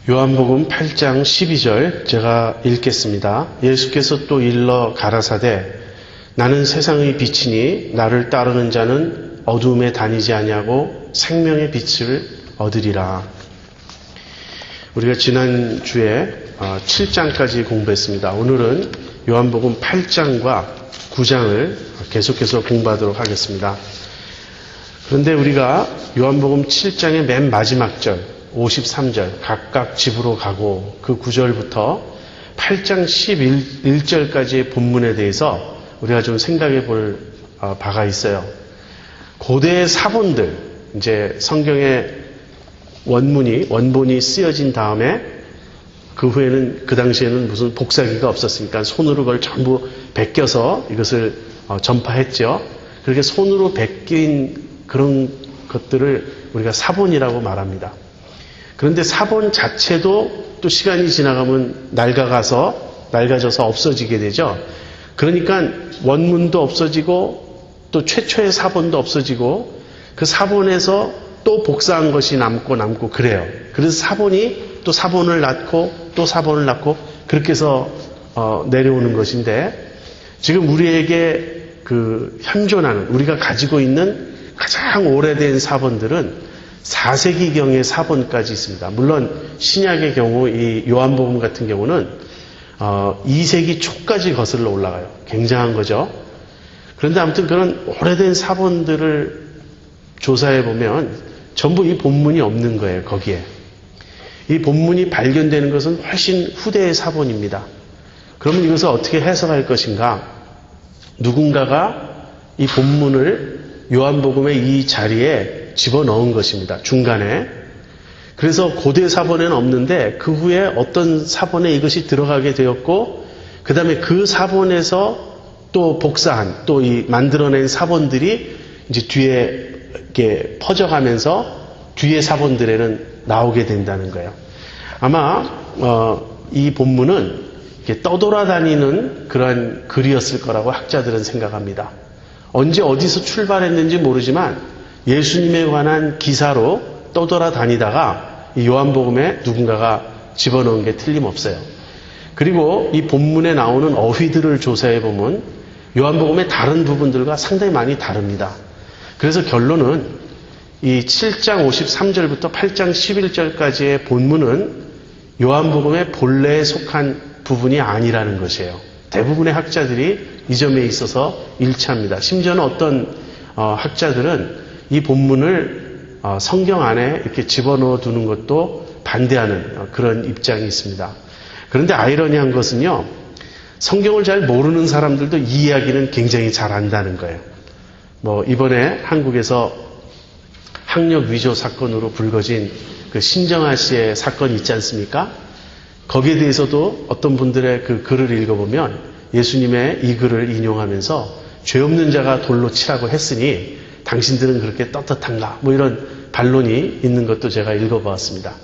요한복음 8장 12절 제가 읽겠습니다. 예수께서 또 일러 가라사대 나는 세상의 빛이니 나를 따르는 자는 어두움에 다니지 아니하고 생명의 빛을 얻으리라. 우리가 지난주에 7장까지 공부했습니다. 오늘은 요한복음 8장과 9장을 계속해서 공부하도록 하겠습니다. 그런데 우리가 요한복음 7장의 맨 마지막 절 53절 각각 집으로 가고 그 9절부터 8장 11절까지의 본문에 대해서 우리가 좀 생각해 볼 바가 있어요. 고대의 사본들, 이제 성경의 원본이 쓰여진 다음에 그 후에는 그 당시에는 무슨 복사기가 없었으니까 손으로 그걸 전부 베껴서 이것을 전파했죠. 그렇게 손으로 베낀 그런 것들을 우리가 사본이라고 말합니다. 그런데 사본 자체도 또 시간이 지나가면 낡아져서 없어지게 되죠. 그러니까 원문도 없어지고 또 최초의 사본도 없어지고 그 사본에서 또 복사한 것이 남고 그래요. 그래서 사본이 또 사본을 낳고 또 사본을 낳고 그렇게 해서 내려오는 것인데 지금 우리에게 그 현존하는 우리가 가지고 있는 가장 오래된 사본들은 4세기경의 사본까지 있습니다. 물론 신약의 경우 이 요한복음 같은 경우는 2세기 초까지 거슬러 올라가요. 굉장한 거죠. 그런데 아무튼 그런 오래된 사본들을 조사해 보면 전부 이 본문이 없는 거예요. 거기에. 이 본문이 발견되는 것은 훨씬 후대의 사본입니다. 그러면 이것을 어떻게 해석할 것인가? 누군가가 이 본문을 요한복음의 이 자리에 집어넣은 것입니다. 중간에. 그래서 고대 사본에는 없는데 그 후에 어떤 사본에 이것이 들어가게 되었고 그 다음에 그 사본에서 또 복사한 또 이 만들어낸 사본들이 이제 뒤에 이렇게 퍼져가면서 뒤에 사본들에는 나오게 된다는 거예요. 아마 이 본문은 이렇게 떠돌아다니는 그러한 글이었을 거라고 학자들은 생각합니다. 언제 어디서 출발했는지 모르지만 예수님에 관한 기사로 떠돌아다니다가 이 요한복음에 누군가가 집어넣은 게 틀림없어요. 그리고 이 본문에 나오는 어휘들을 조사해 보면 요한복음의 다른 부분들과 상당히 많이 다릅니다. 그래서 결론은 이 7장 53절부터 8장 11절까지의 본문은 요한복음의 본래에 속한 부분이 아니라는 것이에요. 대부분의 학자들이 이 점에 있어서 일치합니다. 심지어는 어떤 학자들은 이 본문을 성경 안에 이렇게 집어넣어 두는 것도 반대하는 그런 입장이 있습니다. 그런데 아이러니한 것은요, 성경을 잘 모르는 사람들도 이 이야기는 굉장히 잘 안다는 거예요. 이번에 한국에서 학력 위조 사건으로 불거진 그 신정아 씨의 사건이 있지 않습니까? 거기에 대해서도 어떤 분들의 그 글을 읽어보면 예수님의 이 글을 인용하면서 죄 없는 자가 돌로 치라고 했으니 당신들은 그렇게 떳떳한가? 이런 반론이 있는 것도 제가 읽어보았습니다.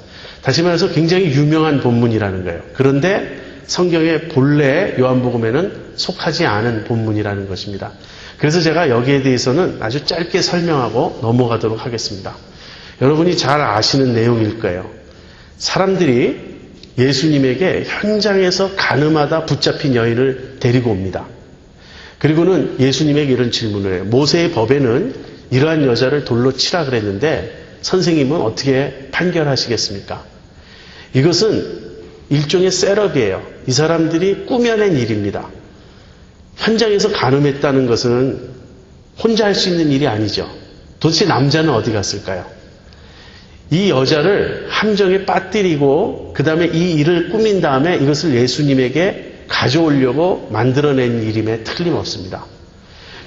다시 말해서 굉장히 유명한 본문이라는 거예요. 그런데 성경의 본래 요한복음에는 속하지 않은 본문이라는 것입니다. 그래서 제가 여기에 대해서는 아주 짧게 설명하고 넘어가도록 하겠습니다. 여러분이 잘 아시는 내용일 거예요. 사람들이 예수님에게 현장에서 가늠하다 붙잡힌 여인을 데리고 옵니다. 그리고는 예수님에게 이런 질문을 해요. 모세의 법에는 이러한 여자를 돌로 치라 그랬는데 선생님은 어떻게 판결하시겠습니까? 이것은 일종의 셋업이에요. 이 사람들이 꾸며낸 일입니다. 현장에서 가늠했다는 것은 혼자 할 수 있는 일이 아니죠. 도대체 남자는 어디 갔을까요? 이 여자를 함정에 빠뜨리고 그 다음에 이 일을 꾸민 다음에 이것을 예수님에게 가져오려고 만들어낸 일임에 틀림없습니다.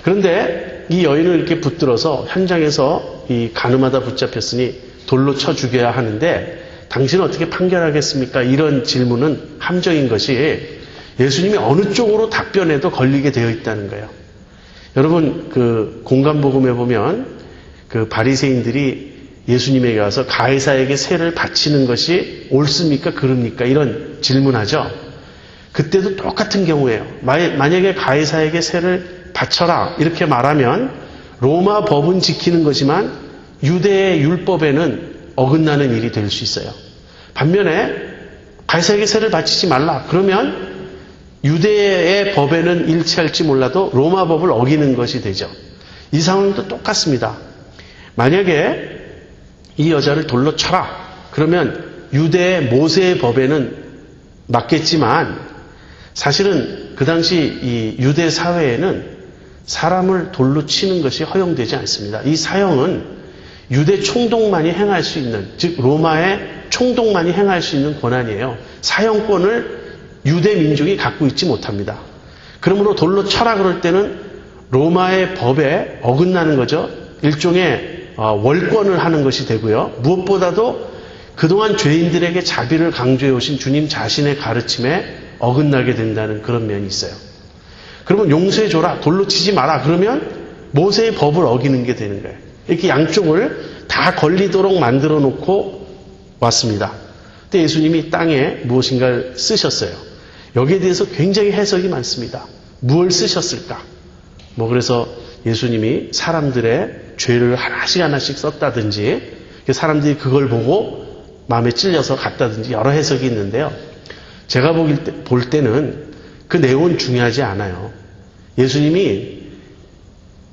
그런데 이 여인을 이렇게 붙들어서 현장에서 이 가늠하다 붙잡혔으니 돌로 쳐 죽여야 하는데 당신은 어떻게 판결하겠습니까? 이런 질문은 함정인 것이 예수님이 어느 쪽으로 답변해도 걸리게 되어 있다는 거예요. 여러분 그 공간복음에 보면 그 바리새인들이 예수님에게 와서 가이사에게 세를 바치는 것이 옳습니까? 그럽니까? 이런 질문하죠. 그때도 똑같은 경우예요. 만약에 가이사에게 세를 바쳐라 이렇게 말하면 로마 법은 지키는 거지만 유대의 율법에는 어긋나는 일이 될 수 있어요. 반면에 가이사에게 세를 바치지 말라. 그러면 유대의 법에는 일치할지 몰라도 로마 법을 어기는 것이 되죠. 이 상황도 똑같습니다. 만약에 이 여자를 돌로 쳐라. 그러면 유대의 모세의 법에는 맞겠지만 사실은 그 당시 이 유대 사회에는 사람을 돌로 치는 것이 허용되지 않습니다. 이 사형은 유대 총독만이 행할 수 있는, 즉 로마의 총독만이 행할 수 있는 권한이에요. 사형권을 유대 민족이 갖고 있지 못합니다. 그러므로 돌로 쳐라 그럴 때는 로마의 법에 어긋나는 거죠. 일종의 월권을 하는 것이 되고요. 무엇보다도 그동안 죄인들에게 자비를 강조해 오신 주님 자신의 가르침에 어긋나게 된다는 그런 면이 있어요. 그러면 용서해 줘라, 돌로 치지 마라. 그러면 모세의 법을 어기는 게 되는 거예요. 이렇게 양쪽을 다 걸리도록 만들어 놓고 왔습니다. 그때 예수님이 땅에 무엇인가를 쓰셨어요. 여기에 대해서 굉장히 해석이 많습니다. 무엇을 쓰셨을까? 그래서 예수님이 사람들의 죄를 하나씩 하나씩 썼다든지 사람들이 그걸 보고 마음에 찔려서 갔다든지 여러 해석이 있는데요. 제가 볼 때는 그 내용은 중요하지 않아요. 예수님이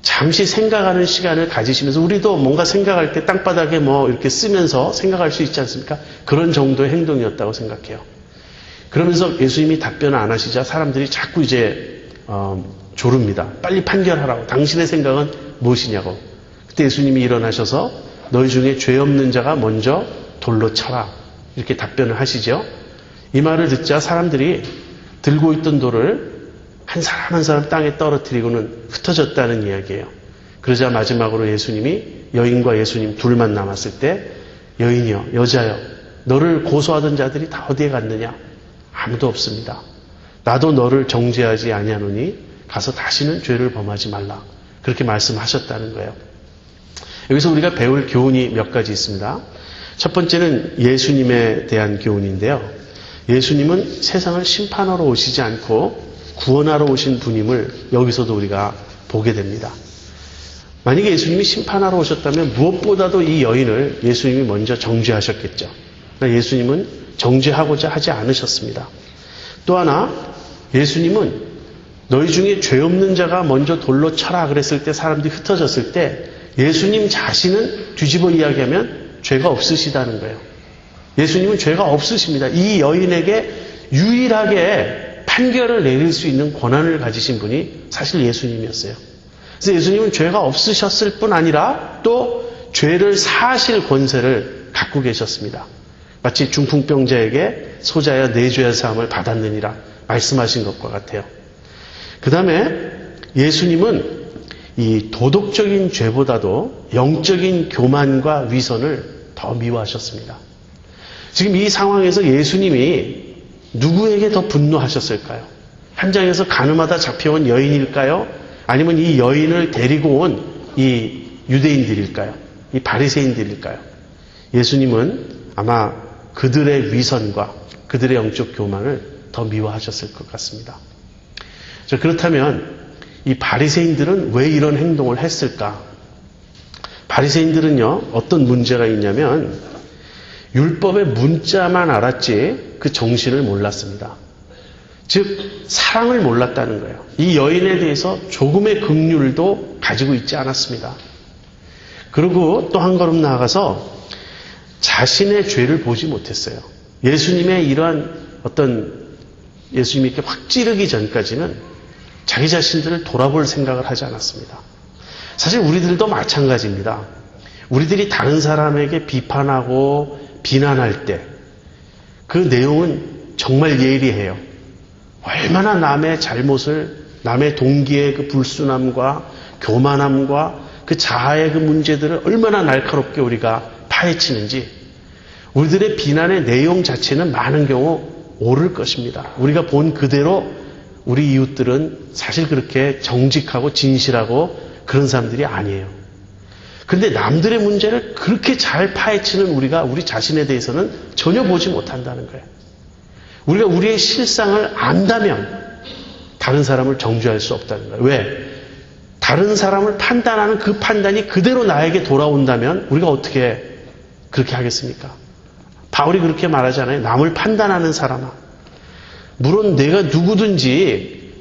잠시 생각하는 시간을 가지시면서 우리도 뭔가 생각할 때 땅바닥에 이렇게 쓰면서 생각할 수 있지 않습니까? 그런 정도의 행동이었다고 생각해요. 그러면서 예수님이 답변을 안 하시자 사람들이 자꾸 이제 조릅니다. 빨리 판결하라고. 당신의 생각은 무엇이냐고. 그때 예수님이 일어나셔서 너희 중에 죄 없는 자가 먼저 돌로 쳐라. 이렇게 답변을 하시죠. 이 말을 듣자 사람들이 들고 있던 돌을 한 사람 한 사람 땅에 떨어뜨리고는 흩어졌다는 이야기예요. 그러자 마지막으로 예수님이 여인과 예수님 둘만 남았을 때 여인이여, 여자여, 너를 고소하던 자들이 다 어디에 갔느냐? 아무도 없습니다. 나도 너를 정죄하지 아니하노니 가서 다시는 죄를 범하지 말라. 그렇게 말씀하셨다는 거예요. 여기서 우리가 배울 교훈이 몇 가지 있습니다. 첫 번째는 예수님에 대한 교훈인데요. 예수님은 세상을 심판하러 오시지 않고 구원하러 오신 분임을 여기서도 우리가 보게 됩니다. 만약에 예수님이 심판하러 오셨다면 무엇보다도 이 여인을 예수님이 먼저 정죄하셨겠죠. 그러나 예수님은 정죄하고자 하지 않으셨습니다. 또 하나, 예수님은 너희 중에 죄 없는 자가 먼저 돌로 쳐라 그랬을 때 사람들이 흩어졌을 때 예수님 자신은 뒤집어 이야기하면 죄가 없으시다는 거예요. 예수님은 죄가 없으십니다. 이 여인에게 유일하게 판결을 내릴 수 있는 권한을 가지신 분이 사실 예수님이었어요. 그래서 예수님은 죄가 없으셨을 뿐 아니라 또 죄를 사하실 권세를 갖고 계셨습니다. 마치 중풍병자에게 소자여 내 죄의 사함을 받았느니라 말씀하신 것과 같아요. 그 다음에 예수님은 이 도덕적인 죄보다도 영적인 교만과 위선을 더 미워하셨습니다. 지금 이 상황에서 예수님이 누구에게 더 분노하셨을까요? 현장에서 가늠하다 잡혀온 여인일까요? 아니면 이 여인을 데리고 온 이 유대인들일까요? 이 바리새인들일까요? 예수님은 아마 그들의 위선과 그들의 영적 교만을 더 미워하셨을 것 같습니다. 자, 그렇다면 이 바리새인들은 왜 이런 행동을 했을까? 바리새인들은요, 어떤 문제가 있냐면 율법의 문자만 알았지 그 정신을 몰랐습니다. 즉 사랑을 몰랐다는 거예요. 이 여인에 대해서 조금의 긍휼도 가지고 있지 않았습니다. 그리고 또 한 걸음 나아가서 자신의 죄를 보지 못했어요. 예수님의 이러한 예수님이 이렇게 확 찌르기 전까지는 자기 자신들을 돌아볼 생각을 하지 않았습니다. 사실 우리들도 마찬가지입니다. 우리들이 다른 사람에게 비판하고 비난할 때 그 내용은 정말 예리해요. 얼마나 남의 잘못을, 남의 동기의 그 불순함과 교만함과 그 자아의 그 문제들을 얼마나 날카롭게 우리가 파헤치는지 우리들의 비난의 내용 자체는 많은 경우 옳을 것입니다. 우리가 본 그대로 우리 이웃들은 사실 그렇게 정직하고 진실하고 그런 사람들이 아니에요. 그런데 남들의 문제를 그렇게 잘 파헤치는 우리가 우리 자신에 대해서는 전혀 보지 못한다는 거예요. 우리가 우리의 실상을 안다면 다른 사람을 정죄할 수 없다는 거예요. 왜? 다른 사람을 판단하는 그 판단이 그대로 나에게 돌아온다면 우리가 어떻게 그렇게 하겠습니까? 바울이 그렇게 말하잖아요. 남을 판단하는 사람아. 물론 내가 누구든지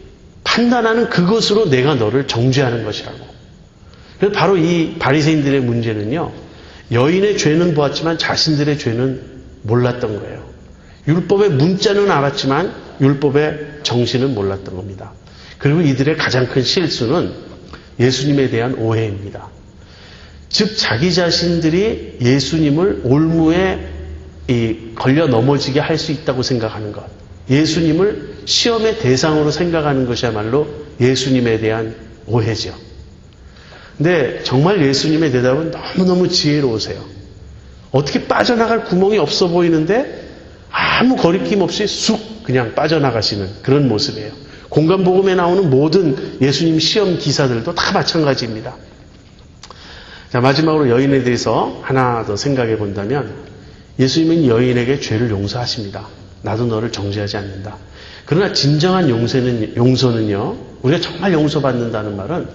판단하는 그것으로 내가 너를 정죄하는 것이라고. 그래서 바로 이 바리새인들의 문제는요. 여인의 죄는 보았지만 자신들의 죄는 몰랐던 거예요. 율법의 문자는 알았지만 율법의 정신은 몰랐던 겁니다. 그리고 이들의 가장 큰 실수는 예수님에 대한 오해입니다. 즉 자기 자신들이 예수님을 올무에 걸려 넘어지게 할 수 있다고 생각하는 것, 예수님을 시험의 대상으로 생각하는 것이야말로 예수님에 대한 오해죠. 근데 정말 예수님의 대답은 너무너무 지혜로우세요. 어떻게 빠져나갈 구멍이 없어 보이는데 아무 거리낌 없이 쑥 그냥 빠져나가시는 그런 모습이에요. 공간복음에 나오는 모든 예수님 시험 기사들도 다 마찬가지입니다. 자, 마지막으로 여인에 대해서 하나 더 생각해 본다면 예수님은 여인에게 죄를 용서하십니다. 나도 너를 정죄하지 않는다. 그러나 진정한 용서는요, 우리가 정말 용서받는다는 말은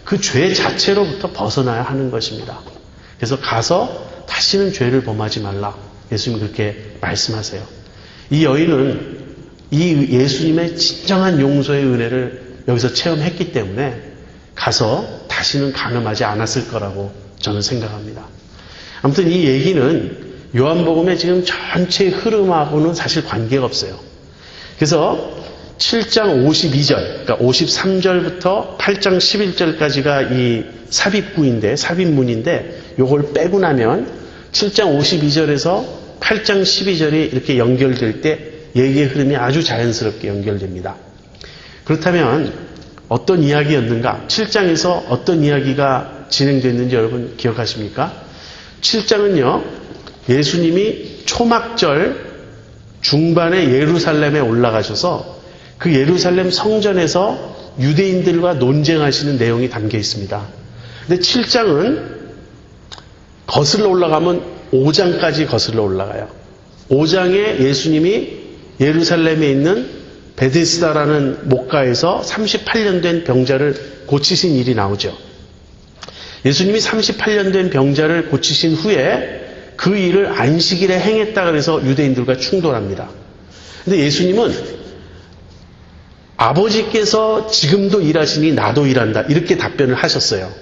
그 죄 자체로부터 벗어나야 하는 것입니다. 그래서 가서 다시는 죄를 범하지 말라. 예수님이 그렇게 말씀하세요. 이 여인은 이 예수님의 진정한 용서의 은혜를 여기서 체험했기 때문에 가서 다시는 간음하지 않았을 거라고 저는 생각합니다. 아무튼 이 얘기는 요한복음의 지금 전체 흐름하고는 사실 관계가 없어요. 그래서 7장 52절, 그러니까 53절부터 8장 11절까지가 이 삽입문인데 요걸 빼고 나면 7장 52절에서 8장 12절이 이렇게 연결될 때 얘기의 흐름이 아주 자연스럽게 연결됩니다. 그렇다면 어떤 이야기였는가? 7장에서 어떤 이야기가 진행됐는지 여러분 기억하십니까? 7장은요, 예수님이 초막절 중반에 예루살렘에 올라가셔서 그 예루살렘 성전에서 유대인들과 논쟁하시는 내용이 담겨 있습니다. 근데 7장은 거슬러 올라가면 5장까지 거슬러 올라가요. 5장에 예수님이 예루살렘에 있는 베데스다라는 목가에서 38년 된 병자를 고치신 일이 나오죠. 예수님이 38년 된 병자를 고치신 후에 그 일을 안식일에 행했다 그래서 유대인들과 충돌합니다. 근데 예수님은 아버지께서 지금도 일하시니 나도 일한다 이렇게 답변을 하셨어요.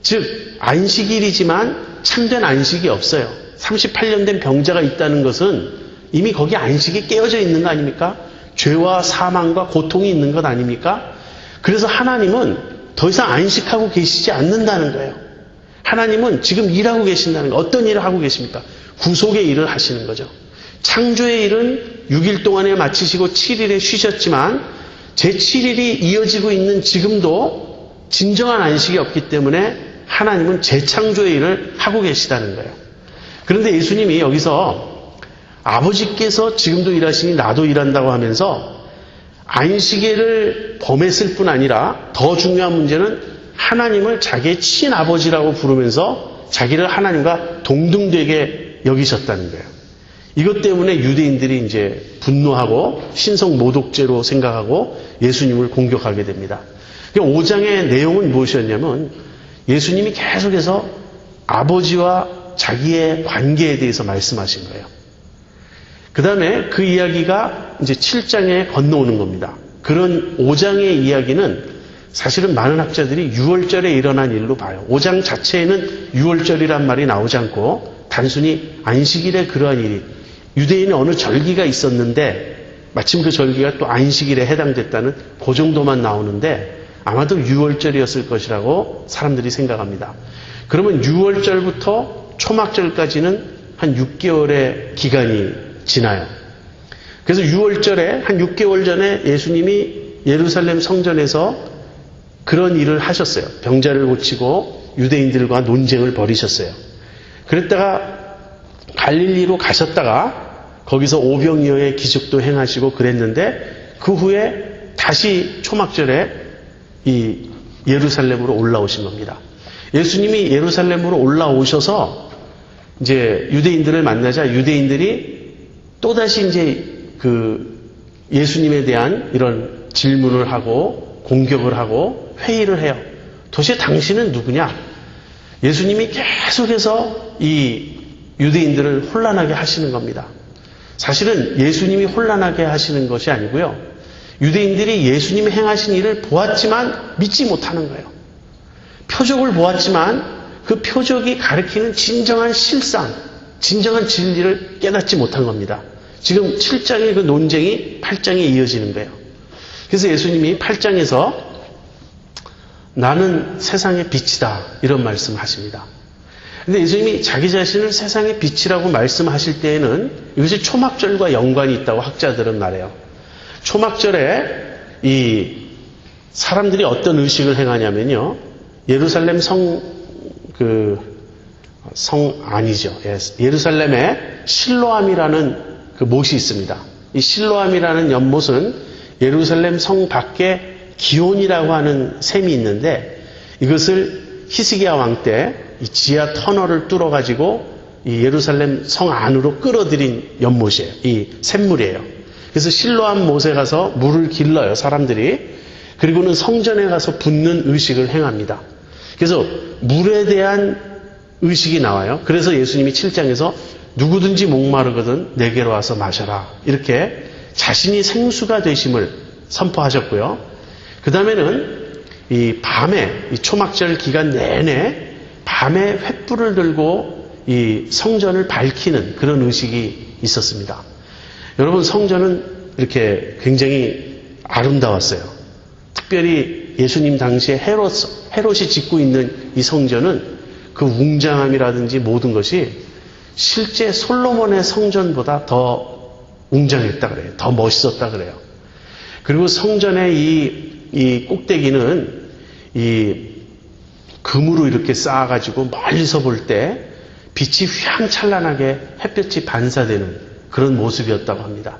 즉 안식일이지만 참된 안식이 없어요. 38년 된 병자가 있다는 것은 이미 거기 안식이 깨어져 있는 거 아닙니까? 죄와 사망과 고통이 있는 것 아닙니까? 그래서 하나님은 더 이상 안식하고 계시지 않는다는 거예요. 하나님은 지금 일하고 계신다는 거예요. 어떤 일을 하고 계십니까? 구속의 일을 하시는 거죠. 창조의 일은 6일 동안에 마치시고 7일에 쉬셨지만 제7일이 이어지고 있는 지금도 진정한 안식이 없기 때문에 하나님은 재창조의 일을 하고 계시다는 거예요. 그런데 예수님이 여기서 아버지께서 지금도 일하시니 나도 일한다고 하면서 안식일을 범했을 뿐 아니라 더 중요한 문제는 하나님을 자기의 친아버지라고 부르면서 자기를 하나님과 동등되게 여기셨다는 거예요. 이것 때문에 유대인들이 이제 분노하고 신성 모독죄로 생각하고 예수님을 공격하게 됩니다. 5장의 내용은 무엇이었냐면 예수님이 계속해서 아버지와 자기의 관계에 대해서 말씀하신 거예요. 그 다음에 그 이야기가 이제 7장에 건너오는 겁니다. 그런 5장의 이야기는 사실은 많은 학자들이 6월절에 일어난 일로 봐요. 5장 자체에는 6월절이란 말이 나오지 않고 단순히 안식일에 그러한 일이 유대인의 어느 절기가 있었는데 마침 그 절기가 또 안식일에 해당됐다는 그 정도만 나오는데 아마도 6월절이었을 것이라고 사람들이 생각합니다. 그러면 6월절부터 초막절까지는 한 6개월의 기간이 지나요. 그래서 6월절에 한 6개월 전에 예수님이 예루살렘 성전에서 그런 일을 하셨어요. 병자를 고치고 유대인들과 논쟁을 벌이셨어요. 그랬다가 갈릴리로 가셨다가 거기서 오병이어의 기적도 행하시고 그랬는데 그 후에 다시 초막절에 이 예루살렘으로 올라오신 겁니다. 예수님이 예루살렘으로 올라오셔서 이제 유대인들을 만나자 유대인들이 또다시 이제 그 예수님에 대한 이런 질문을 하고 공격을 하고 회의를 해요. 도대체 당신은 누구냐? 예수님이 계속해서 이 유대인들을 혼란하게 하시는 겁니다. 사실은 예수님이 혼란하게 하시는 것이 아니고요. 유대인들이 예수님이 행하신 일을 보았지만 믿지 못하는 거예요. 표적을 보았지만 그 표적이 가리키는 진정한 실상, 진정한 진리를 깨닫지 못한 겁니다. 지금 7장의 그 논쟁이 8장에 이어지는 거예요. 그래서 예수님이 8장에서 나는 세상의 빛이다 이런 말씀을 하십니다. 근데 예수님이 자기 자신을 세상의 빛이라고 말씀하실 때에는 이것이 초막절과 연관이 있다고 학자들은 말해요. 초막절에 이 사람들이 어떤 의식을 행하냐면요. 예루살렘 예루살렘에 실로암이라는 그 못이 있습니다. 이 실로암이라는 연못은 예루살렘 성 밖에 기온이라고 하는 샘이 있는데 이것을 히스기야 왕 때 이 지하 터널을 뚫어가지고 이 예루살렘 성 안으로 끌어들인 연못이에요. 이 샘물이에요. 그래서 실로암 못에 가서 물을 길러요, 사람들이. 그리고는 성전에 가서 붓는 의식을 행합니다. 그래서 물에 대한 의식이 나와요. 그래서 예수님이 7장에서 누구든지 목마르거든 내게로 와서 마셔라. 이렇게 자신이 생수가 되심을 선포하셨고요. 그 다음에는 이 밤에, 이 초막절 기간 내내 밤에 횃불을 들고 이 성전을 밝히는 그런 의식이 있었습니다. 여러분, 성전은 이렇게 굉장히 아름다웠어요. 특별히 예수님 당시에 헤롯이 짓고 있는 이 성전은 그 웅장함이라든지 모든 것이 실제 솔로몬의 성전보다 더 웅장했다 그래요. 더 멋있었다 그래요. 그리고 성전의 이 꼭대기는 이 금으로 이렇게 쌓아가지고 멀리서 볼 때 빛이 휘황찬란하게 햇볕이 반사되는 그런 모습이었다고 합니다.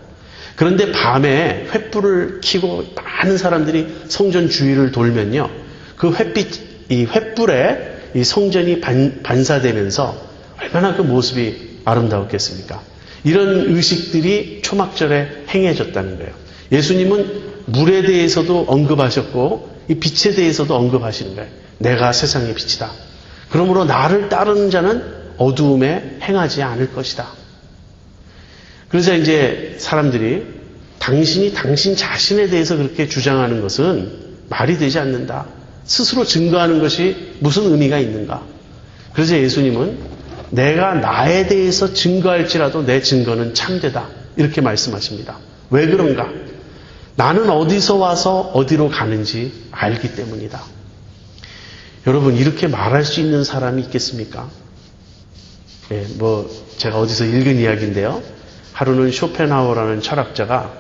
그런데 밤에 횃불을 켜고 많은 사람들이 성전 주위를 돌면요. 그 이 횃불에 이 성전이 반사되면서 얼마나 그 모습이 아름다웠겠습니까? 이런 의식들이 초막절에 행해졌다는 거예요. 예수님은 물에 대해서도 언급하셨고 이 빛에 대해서도 언급하시는 거예요. 내가 세상의 빛이다. 그러므로 나를 따르는 자는 어두움에 행하지 않을 것이다. 그래서 이제 사람들이 당신이 당신 자신에 대해서 그렇게 주장하는 것은 말이 되지 않는다. 스스로 증거하는 것이 무슨 의미가 있는가. 그래서 예수님은 내가 나에 대해서 증거할지라도 내 증거는 참되다. 이렇게 말씀하십니다. 왜 그런가? 나는 어디서 와서 어디로 가는지 알기 때문이다. 여러분, 이렇게 말할 수 있는 사람이 있겠습니까? 제가 어디서 읽은 이야기인데요. 하루는 쇼펜하우어라는 철학자가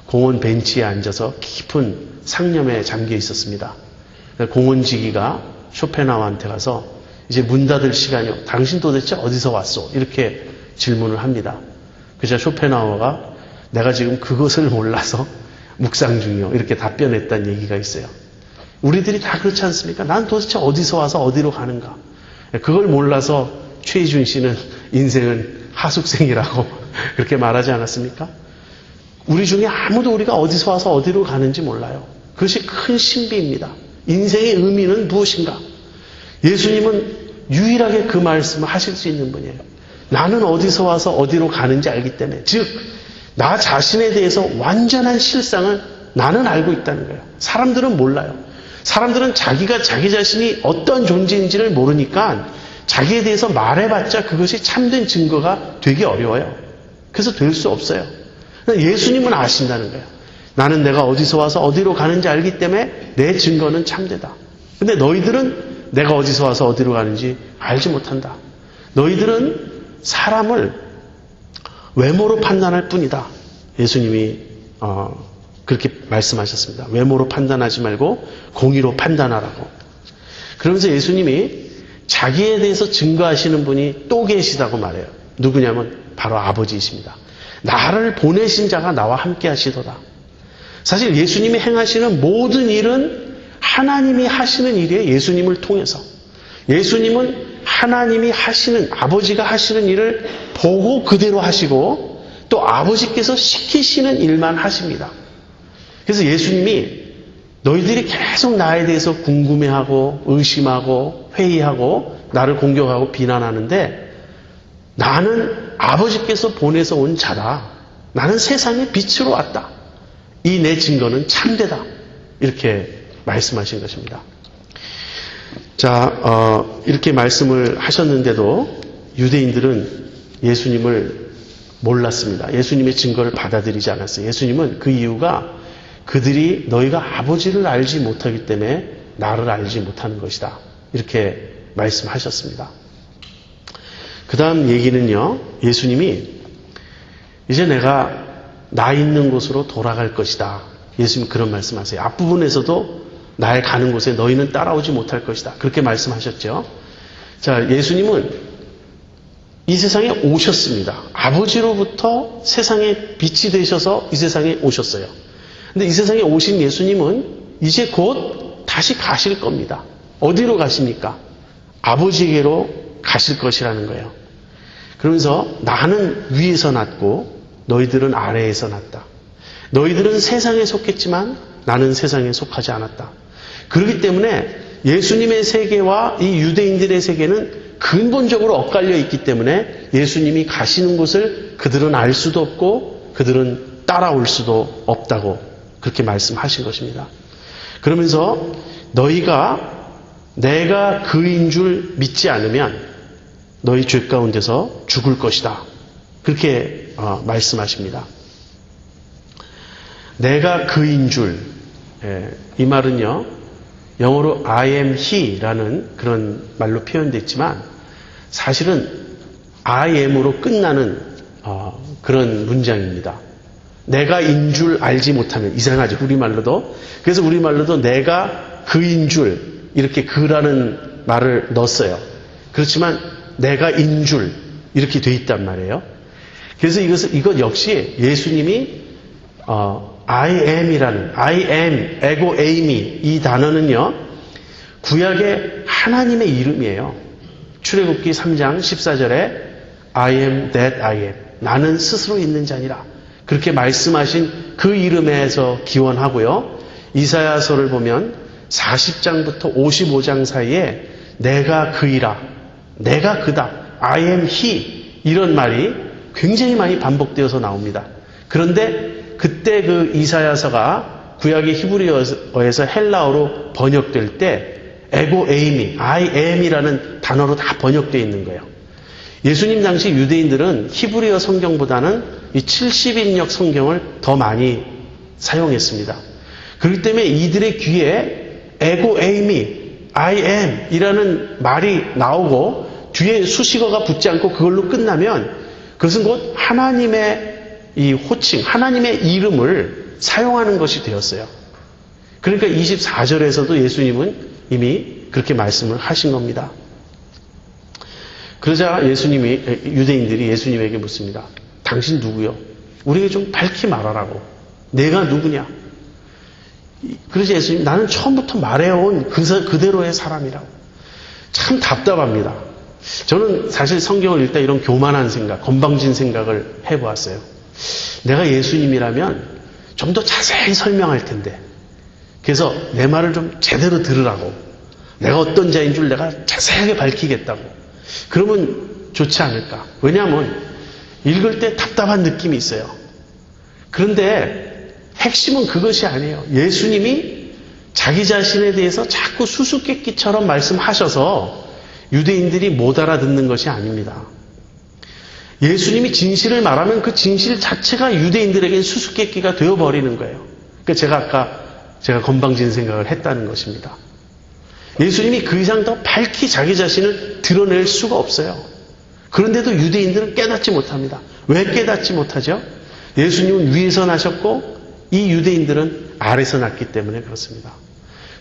공원 벤치에 앉아서 깊은 상념에 잠겨 있었습니다. 공원지기가 쇼펜하우어한테 가서 이제 문 닫을 시간이요. 당신 도대체 어디서 왔소? 이렇게 질문을 합니다. 그래서 쇼펜하우어가 내가 지금 그것을 몰라서 묵상 중이요. 이렇게 답변했다는 얘기가 있어요. 우리들이 다 그렇지 않습니까? 난 도대체 어디서 와서 어디로 가는가? 그걸 몰라서 최희준 씨는 인생은 하숙생이라고 그렇게 말하지 않았습니까? 우리 중에 아무도 우리가 어디서 와서 어디로 가는지 몰라요. 그것이 큰 신비입니다. 인생의 의미는 무엇인가? 예수님은 유일하게 그 말씀을 하실 수 있는 분이에요. 나는 어디서 와서 어디로 가는지 알기 때문에, 즉 나 자신에 대해서 완전한 실상을 나는 알고 있다는 거예요. 사람들은 몰라요. 사람들은 자기가 자기 자신이 어떤 존재인지를 모르니까 자기에 대해서 말해봤자 그것이 참된 증거가 되기 어려워요. 그래서 될 수 없어요. 예수님은 아신다는 거예요. 나는 내가 어디서 와서 어디로 가는지 알기 때문에 내 증거는 참되다. 근데 너희들은 내가 어디서 와서 어디로 가는지 알지 못한다. 너희들은 사람을 외모로 판단할 뿐이다. 예수님이 그렇게 말씀하셨습니다. 외모로 판단하지 말고 공의로 판단하라고. 그러면서 예수님이 자기에 대해서 증거하시는 분이 또 계시다고 말해요. 누구냐면 바로 아버지이십니다. 나를 보내신 자가 나와 함께 하시도다. 사실 예수님이 행하시는 모든 일은 하나님이 하시는 일이에요. 예수님을 통해서. 예수님은 하나님이 하시는, 아버지가 하시는 일을 보고 그대로 하시고 또 아버지께서 시키시는 일만 하십니다. 그래서 예수님이 너희들이 계속 나에 대해서 궁금해하고 의심하고 회의하고 나를 공격하고 비난하는데 나는 아버지께서 보내서 온 자다. 나는 세상의 빛으로 왔다. 이 내 증거는 참되다. 이렇게 말씀하신 것입니다. 자, 이렇게 말씀을 하셨는데도 유대인들은 예수님을 몰랐습니다. 예수님의 증거를 받아들이지 않았어요. 예수님은 그 이유가 그들이 너희가 아버지를 알지 못하기 때문에 나를 알지 못하는 것이다. 이렇게 말씀하셨습니다. 그 다음 얘기는요, 예수님이 이제 내가 나 있는 곳으로 돌아갈 것이다. 예수님 그런 말씀하세요. 앞부분에서도 나의 가는 곳에 너희는 따라오지 못할 것이다. 그렇게 말씀하셨죠. 자, 예수님은 이 세상에 오셨습니다. 아버지로부터 세상에 빛이 되셔서 이 세상에 오셨어요. 근데 이 세상에 오신 예수님은 이제 곧 다시 가실 겁니다. 어디로 가십니까? 아버지에게로 가실 것이라는 거예요. 그러면서 나는 위에서 났고 너희들은 아래에서 났다. 너희들은 세상에 속했지만 나는 세상에 속하지 않았다. 그렇기 때문에 예수님의 세계와 이 유대인들의 세계는 근본적으로 엇갈려 있기 때문에 예수님이 가시는 곳을 그들은 알 수도 없고 그들은 따라올 수도 없다고 그렇게 말씀하신 것입니다. 그러면서 너희가 내가 그인 줄 믿지 않으면 너희 죄 가운데서 죽을 것이다. 그렇게 말씀하십니다. 내가 그인 줄, 이 말은요, 영어로 I am he라는 그런 말로 표현됐지만 사실은 I am으로 끝나는 그런 문장입니다. 내가 인 줄 알지 못하면 이상하죠. 우리말로도. 그래서 우리말로도 내가 그인 줄 이렇게 그라는 말을 넣었어요. 그렇지만 내가 인 줄 이렇게 돼 있단 말이에요. 그래서 이것 역시 예수님이 I am이라는 I am, 에고 에이미 이 단어는요 구약의 하나님의 이름이에요. 출애굽기 3장 14절에 I am that I am 나는 스스로 있는 자니라 그렇게 말씀하신 그 이름에서 기원하고요. 이사야서를 보면 40장부터 55장 사이에 내가 그이라 내가 그다 I am he 이런 말이 굉장히 많이 반복되어서 나옵니다. 그런데 그때 그 이사야서가 구약의 히브리어에서 헬라어로 번역될 때 에고 에이미, I am이라는 단어로 다 번역되어 있는 거예요. 예수님 당시 유대인들은 히브리어 성경보다는 이 70인역 성경을 더 많이 사용했습니다. 그렇기 때문에 이들의 귀에 에고 에이미, I am 이라는 말이 나오고 뒤에 수식어가 붙지 않고 그걸로 끝나면 그것은 곧 하나님의 이 호칭, 하나님의 이름을 사용하는 것이 되었어요. 그러니까 24절에서도 예수님은 이미 그렇게 말씀을 하신 겁니다. 그러자 유대인들이 예수님에게 묻습니다. 당신 누구요? 우리에게 좀 밝히 말하라고. 내가 누구냐? 그러자 예수님, 나는 처음부터 말해온 그대로의 사람이라고. 참 답답합니다. 저는 사실 성경을 읽다 이런 교만한 생각, 건방진 생각을 해보았어요. 내가 예수님이라면 좀 더 자세히 설명할 텐데 그래서 내 말을 좀 제대로 들으라고 내가 어떤 자인 줄 내가 자세하게 밝히겠다고 그러면 좋지 않을까. 왜냐하면 읽을 때 답답한 느낌이 있어요. 그런데 핵심은 그것이 아니에요. 예수님이 자기 자신에 대해서 자꾸 수수께끼처럼 말씀하셔서 유대인들이 못 알아듣는 것이 아닙니다. 예수님이 진실을 말하면 그 진실 자체가 유대인들에겐 수수께끼가 되어버리는 거예요. 그러니까 제가 건방진 생각을 했다는 것입니다. 예수님이 그 이상 더 밝히 자기 자신을 드러낼 수가 없어요. 그런데도 유대인들은 깨닫지 못합니다. 왜 깨닫지 못하죠? 예수님은 위에서 나셨고 이 유대인들은 아래서 났기 때문에 그렇습니다.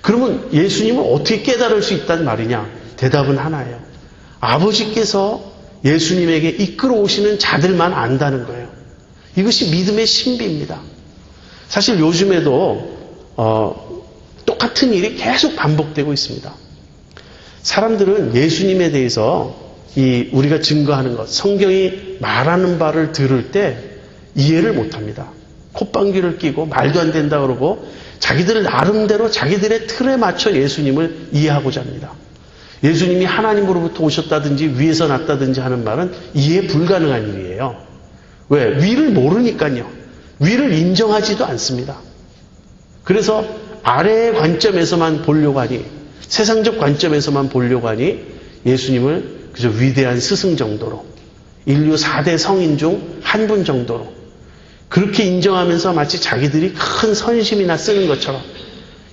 그러면 예수님은 어떻게 깨달을 수 있단 말이냐? 대답은 하나예요. 아버지께서 예수님에게 이끌어 오시는 자들만 안다는 거예요. 이것이 믿음의 신비입니다. 사실 요즘에도 똑같은 일이 계속 반복되고 있습니다. 사람들은 예수님에 대해서 우리가 증거하는 것, 성경이 말하는 바를 들을 때 이해를 못합니다. 콧방귀를 끼고 말도 안 된다 그러고 자기들 나름대로 자기들의 틀에 맞춰 예수님을 이해하고자 합니다. 예수님이 하나님으로부터 오셨다든지 위에서 났다든지 하는 말은 이해 불가능한 일이에요. 왜? 위를 모르니까요. 위를 인정하지도 않습니다. 그래서 아래의 관점에서만 보려고 하니, 세상적 관점에서만 보려고 하니 예수님을 그저 위대한 스승 정도로, 인류 4대 성인 중 한 분 정도로 그렇게 인정하면서 마치 자기들이 큰 선심이나 쓰는 것처럼,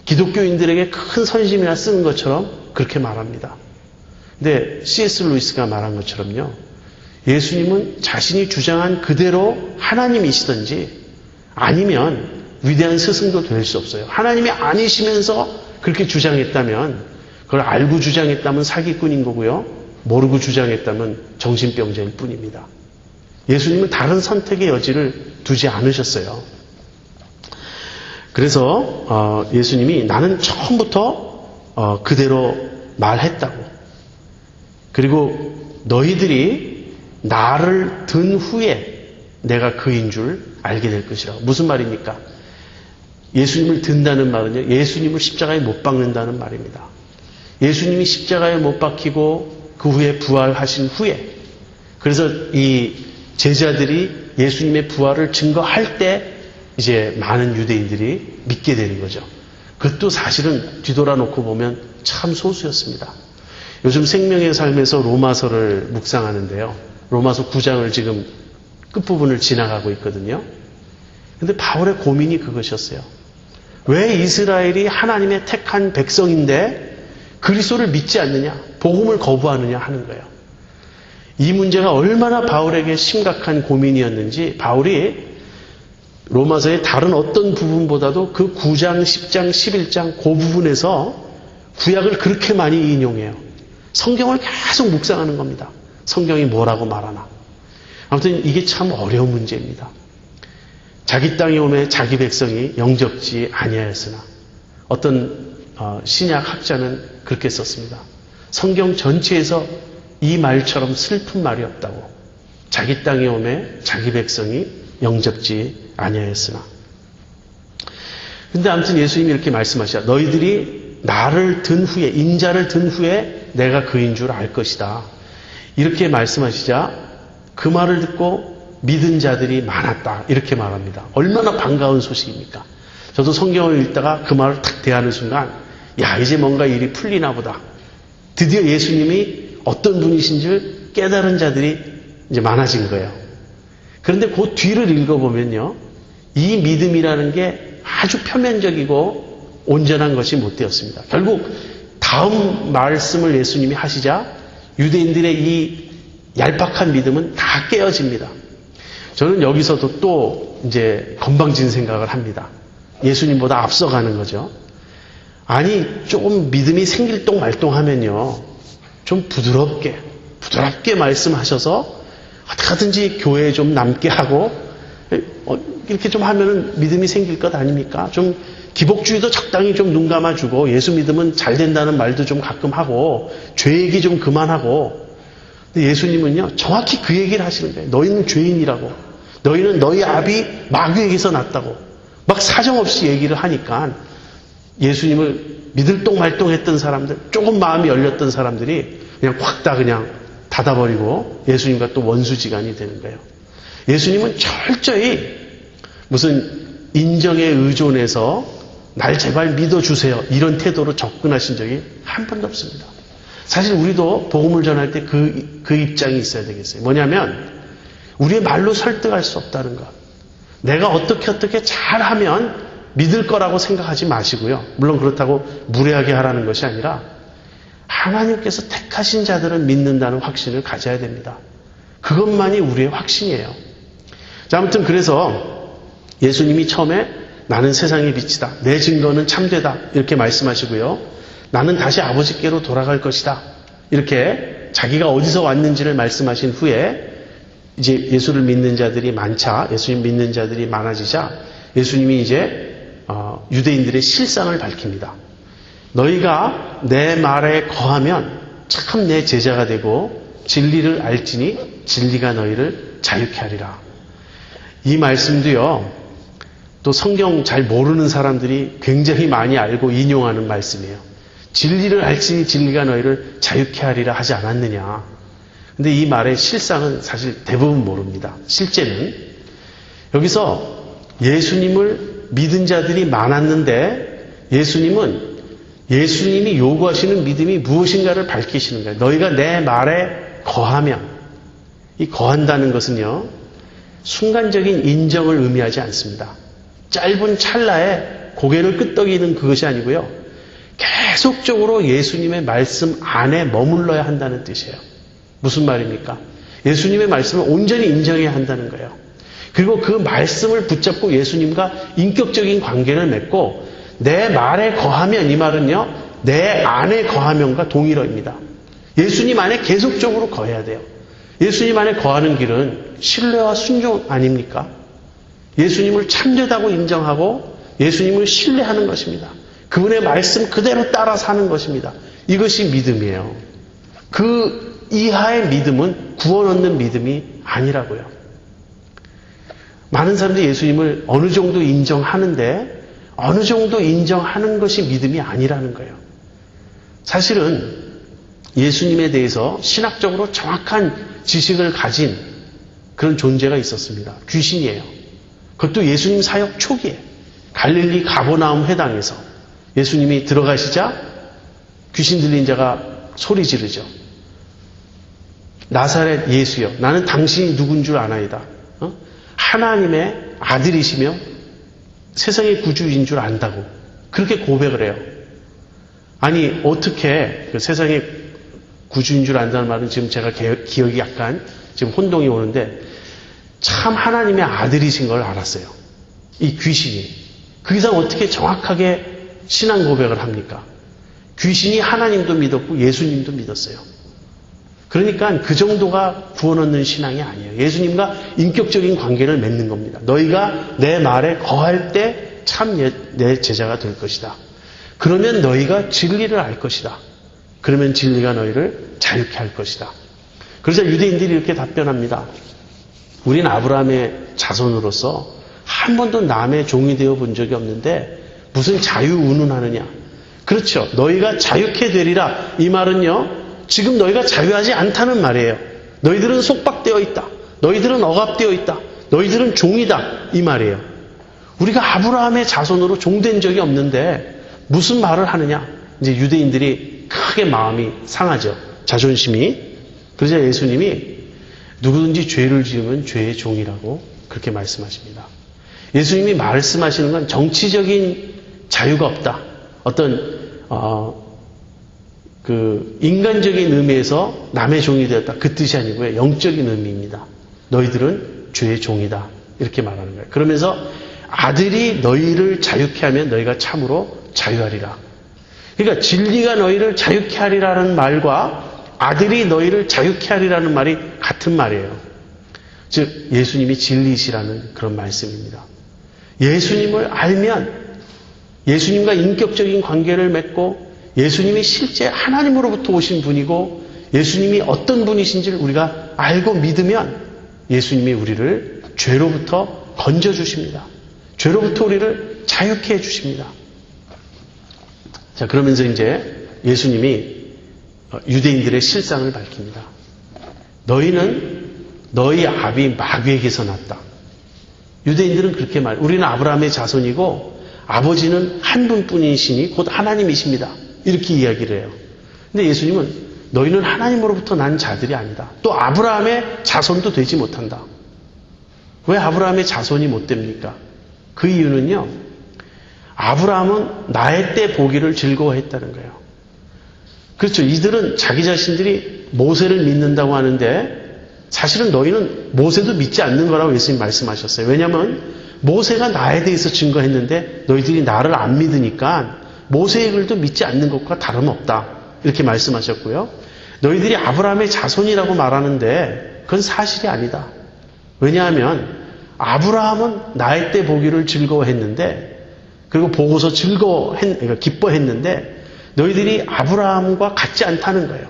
기독교인들에게 큰 선심이나 쓰는 것처럼 그렇게 말합니다. 근데 C.S. 루이스가 말한 것처럼요, 예수님은 자신이 주장한 그대로 하나님이시든지 아니면 위대한 스승도 될 수 없어요. 하나님이 아니시면서 그렇게 주장했다면, 그걸 알고 주장했다면 사기꾼인 거고요, 모르고 주장했다면 정신병자일 뿐입니다. 예수님은 다른 선택의 여지를 두지 않으셨어요. 그래서 예수님이 나는 처음부터 그대로 말했다고, 그리고 너희들이 나를 든 후에 내가 그인 줄 알게 될 것이라고. 무슨 말입니까? 예수님을 든다는 말은요, 예수님을 십자가에 못 박는다는 말입니다. 예수님이 십자가에 못 박히고 그 후에 부활하신 후에, 그래서 이 제자들이 예수님의 부활을 증거할 때 이제 많은 유대인들이 믿게 되는 거죠. 그것도 사실은 뒤돌아놓고 보면 참 소수였습니다. 요즘 생명의 삶에서 로마서를 묵상하는데요, 로마서 9장을 지금 끝부분을 지나가고 있거든요. 근데 바울의 고민이 그것이었어요. 왜 이스라엘이 하나님의 택한 백성인데 그리스도를 믿지 않느냐, 복음을 거부하느냐 하는 거예요. 이 문제가 얼마나 바울에게 심각한 고민이었는지 바울이 로마서의 다른 어떤 부분보다도 그 9장, 10장, 11장 그 부분에서 구약을 그렇게 많이 인용해요. 성경을 계속 묵상하는 겁니다. 성경이 뭐라고 말하나. 아무튼 이게 참 어려운 문제입니다. 자기 땅에 오매 자기 백성이 영접지 아니하였으나, 어떤 신약 학자는 그렇게 썼습니다. 성경 전체에서 이 말처럼 슬픈 말이 없다고. 자기 땅에 오매 자기 백성이 영접지 아니하였으나. 근데 아무튼 예수님이 이렇게 말씀하시자, 너희들이 나를 든 후에, 인자를 든 후에 내가 그인 줄 알 것이다. 이렇게 말씀하시자 그 말을 듣고 믿은 자들이 많았다. 이렇게 말합니다. 얼마나 반가운 소식입니까? 저도 성경을 읽다가 그 말을 탁 대하는 순간, 야, 이제 뭔가 일이 풀리나 보다. 드디어 예수님이 어떤 분이신지 깨달은 자들이 이제 많아진 거예요. 그런데 그 뒤를 읽어보면요, 이 믿음이라는 게 아주 표면적이고 온전한 것이 못 되었습니다. 결국 다음 말씀을 예수님이 하시자 유대인들의 이 얄팍한 믿음은 다 깨어집니다. 저는 여기서도 또 이제 건방진 생각을 합니다. 예수님보다 앞서가는 거죠. 아니, 조금 믿음이 생길동 말동하면요, 좀 부드럽게 말씀하셔서 어떻게든지 교회에 좀 남게 하고 이렇게 좀 하면은 믿음이 생길 것 아닙니까? 좀 기복주의도 적당히 좀 눈 감아주고, 예수 믿으면 잘 된다는 말도 좀 가끔 하고, 죄 얘기 좀 그만하고. 근데 예수님은요, 정확히 그 얘기를 하시는 거예요. 너희는 죄인이라고. 너희는 너희 아비 마귀에게서 났다고. 막 사정없이 얘기를 하니까 예수님을 믿을 똥말똥 했던 사람들, 조금 마음이 열렸던 사람들이 그냥 확 다 그냥 닫아버리고 예수님과 또 원수지간이 되는 거예요. 예수님은 철저히 무슨 인정에 의존해서 날 제발 믿어주세요, 이런 태도로 접근하신 적이 한 번도 없습니다. 사실 우리도 복음을 전할 때 그 입장이 있어야 되겠어요. 뭐냐면 우리의 말로 설득할 수 없다는 것. 내가 어떻게 잘하면 믿을 거라고 생각하지 마시고요. 물론 그렇다고 무례하게 하라는 것이 아니라 하나님께서 택하신 자들은 믿는다는 확신을 가져야 됩니다. 그것만이 우리의 확신이에요. 자, 아무튼 그래서 예수님이 처음에 나는 세상의 빛이다, 내 증거는 참되다, 이렇게 말씀하시고요. 나는 다시 아버지께로 돌아갈 것이다, 이렇게 자기가 어디서 왔는지를 말씀하신 후에 이제 예수를 믿는 자들이 많자, 예수님 믿는 자들이 많아지자 예수님이 이제 유대인들의 실상을 밝힙니다. 너희가 내 말에 거하면 참 내 제자가 되고 진리를 알지니 진리가 너희를 자유케 하리라. 이 말씀도요, 또 성경 잘 모르는 사람들이 굉장히 많이 알고 인용하는 말씀이에요. 진리를 알지니 진리가 너희를 자유케 하리라 하지 않았느냐. 근데 이 말의 실상은 사실 대부분 모릅니다. 실제는 여기서 예수님을 믿은 자들이 많았는데 예수님이 요구하시는 믿음이 무엇인가를 밝히시는 거예요. 너희가 내 말에 거하면, 이 거한다는 것은요, 순간적인 인정을 의미하지 않습니다. 짧은 찰나에 고개를 끄덕이는 그것이 아니고요, 계속적으로 예수님의 말씀 안에 머물러야 한다는 뜻이에요. 무슨 말입니까? 예수님의 말씀을 온전히 인정해야 한다는 거예요. 그리고 그 말씀을 붙잡고 예수님과 인격적인 관계를 맺고 내 말에 거하면, 이 말은요, 내 안에 거하면과 동일어입니다. 예수님 안에 계속적으로 거해야 돼요. 예수님 안에 거하는 길은 신뢰와 순종 아닙니까? 예수님을 참되다고 인정하고 예수님을 신뢰하는 것입니다. 그분의 말씀 그대로 따라 사는 것입니다. 이것이 믿음이에요. 그 이하의 믿음은 구원 얻는 믿음이 아니라고요. 많은 사람들이 예수님을 어느 정도 인정하는데 어느 정도 인정하는 것이 믿음이 아니라는 거예요. 사실은 예수님에 대해서 신학적으로 정확한 지식을 가진 그런 존재가 있었습니다. 귀신이에요. 그것도 예수님 사역 초기에 갈릴리 가버나움 회당에서 예수님이 들어가시자 귀신 들린 자가 소리 지르죠. 나사렛 예수여, 나는 당신이 누군 줄 아나이다. 하나님의 아들이시며 세상의 구주인 줄 안다고 그렇게 고백을 해요. 아니 어떻게 그 세상의 구주인 줄 안다는 말은 지금 제가 기억이 약간 지금 혼동이 오는데 참 하나님의 아들이신 걸 알았어요. 이 귀신이. 그 이상 어떻게 정확하게 신앙 고백을 합니까? 귀신이 하나님도 믿었고 예수님도 믿었어요. 그러니까 그 정도가 구원 얻는 신앙이 아니에요. 예수님과 인격적인 관계를 맺는 겁니다. 너희가 내 말에 거할 때 참 내 제자가 될 것이다. 그러면 너희가 진리를 알 것이다. 그러면 진리가 너희를 자유케 할 것이다. 그래서 유대인들이 이렇게 답변합니다. 우린 아브라함의 자손으로서 한 번도 남의 종이 되어 본 적이 없는데 무슨 자유운운하느냐. 그렇죠. 너희가 자유케 되리라. 이 말은요, 지금 너희가 자유하지 않다는 말이에요. 너희들은 속박되어 있다. 너희들은 억압되어 있다. 너희들은 종이다. 이 말이에요. 우리가 아브라함의 자손으로 종된 적이 없는데 무슨 말을 하느냐. 이제 유대인들이 크게 마음이 상하죠. 자존심이. 그러자 예수님이 누구든지 죄를 지으면 죄의 종이라고 그렇게 말씀하십니다. 예수님이 말씀하시는 건 정치적인 자유가 없다. 어떤 그 인간적인 의미에서 남의 종이 되었다. 그 뜻이 아니고요. 영적인 의미입니다. 너희들은 죄의 종이다. 이렇게 말하는 거예요. 그러면서 아들이 너희를 자유케 하면 너희가 참으로 자유하리라. 그러니까 진리가 너희를 자유케 하리라는 말과 아들이 너희를 자유케 하리라는 말이 같은 말이에요. 즉 예수님이 진리시라는 그런 말씀입니다. 예수님을 알면 예수님과 인격적인 관계를 맺고 예수님이 실제 하나님으로부터 오신 분이고 예수님이 어떤 분이신지를 우리가 알고 믿으면 예수님이 우리를 죄로부터 건져주십니다. 죄로부터 우리를 자유케 해주십니다. 자, 그러면서 이제 예수님이 유대인들의 실상을 밝힙니다. 너희는 너희 아비 마귀에게서 났다. 유대인들은 그렇게 우리는 아브라함의 자손이고 아버지는 한 분뿐이시니 곧 하나님이십니다. 이렇게 이야기를 해요. 근데 예수님은 너희는 하나님으로부터 난 자들이 아니다. 또 아브라함의 자손도 되지 못한다. 왜 아브라함의 자손이 못 됩니까? 그 이유는요, 아브라함은 나의 때 보기를 즐거워했다는 거예요. 그렇죠. 이들은 자기 자신들이 모세를 믿는다고 하는데 사실은 너희는 모세도 믿지 않는 거라고 예수님 말씀하셨어요. 왜냐하면 모세가 나에 대해서 증거했는데 너희들이 나를 안 믿으니까 모세의 글도 믿지 않는 것과 다름없다. 이렇게 말씀하셨고요. 너희들이 아브라함의 자손이라고 말하는데 그건 사실이 아니다. 왜냐하면 아브라함은 나의 때 보기를 즐거워했는데 그리고 보고서 그러니까 기뻐했는데 너희들이 아브라함과 같지 않다는 거예요.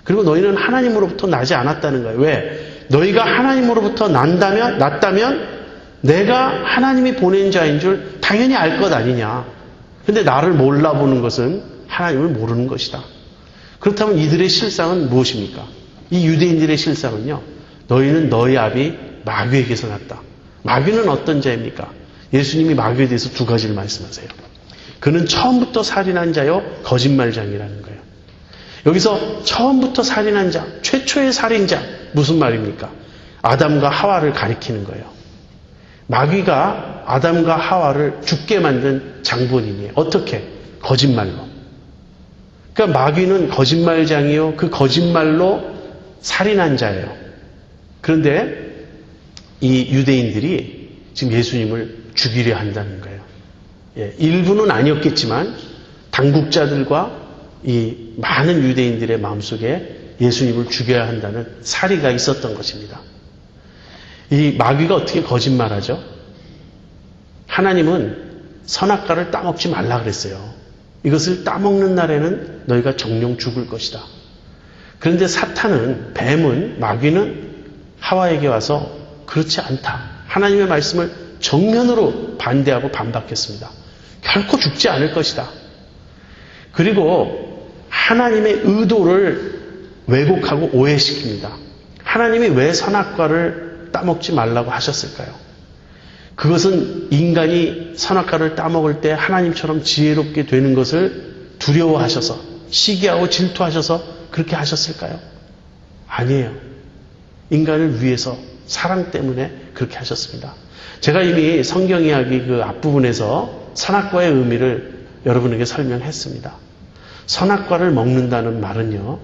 그리고 너희는 하나님으로부터 나지 않았다는 거예요. 왜? 너희가 하나님으로부터 났다면 내가 하나님이 보낸 자인 줄 당연히 알 것 아니냐. 근데 나를 몰라보는 것은 하나님을 모르는 것이다. 그렇다면 이들의 실상은 무엇입니까? 이 유대인들의 실상은요, 너희는 너희 아비 마귀에게서 났다. 마귀는 어떤 자입니까? 예수님이 마귀에 대해서 두 가지를 말씀하세요. 그는 처음부터 살인한 자요, 거짓말장이라는 거예요. 여기서 처음부터 살인한 자, 최초의 살인자, 무슨 말입니까? 아담과 하와를 가리키는 거예요. 마귀가 아담과 하와를 죽게 만든 장본인이에요. 어떻게? 거짓말로. 그러니까 마귀는 거짓말장이요, 그 거짓말로 살인한 자예요. 그런데 이 유대인들이 지금 예수님을 죽이려 한다는 거예요. 예, 일부는 아니었겠지만 당국자들과 이 많은 유대인들의 마음속에 예수님을 죽여야 한다는 사리가 있었던 것입니다. 이 마귀가 어떻게 거짓말하죠? 하나님은 선악과를 따먹지 말라 그랬어요. 이것을 따먹는 날에는 너희가 정령 죽을 것이다. 그런데 사탄은, 뱀은, 마귀는 하와에게 와서 그렇지 않다. 하나님의 말씀을 정면으로 반대하고 반박했습니다. 결코 죽지 않을 것이다. 그리고 하나님의 의도를 왜곡하고 오해시킵니다. 하나님이 왜 선악과를 따먹지 말라고 하셨을까요? 그것은 인간이 선악과를 따먹을 때 하나님처럼 지혜롭게 되는 것을 두려워하셔서, 시기하고 질투하셔서 그렇게 하셨을까요? 아니에요. 인간을 위해서, 사랑 때문에 그렇게 하셨습니다. 제가 이미 성경 이야기 그 앞부분에서 선악과의 의미를 여러분에게 설명했습니다. 선악과를 먹는다는 말은요,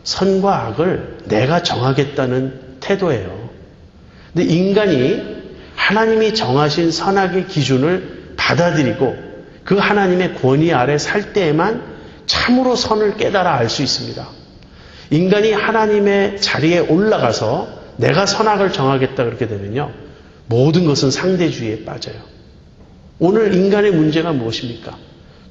선과 악을 내가 정하겠다는 태도예요. 근데 인간이 하나님이 정하신 선악의 기준을 받아들이고 그 하나님의 권위 아래 살 때에만 참으로 선을 깨달아 알 수 있습니다. 인간이 하나님의 자리에 올라가서 내가 선악을 정하겠다 그렇게 되면요, 모든 것은 상대주의에 빠져요. 오늘 인간의 문제가 무엇입니까?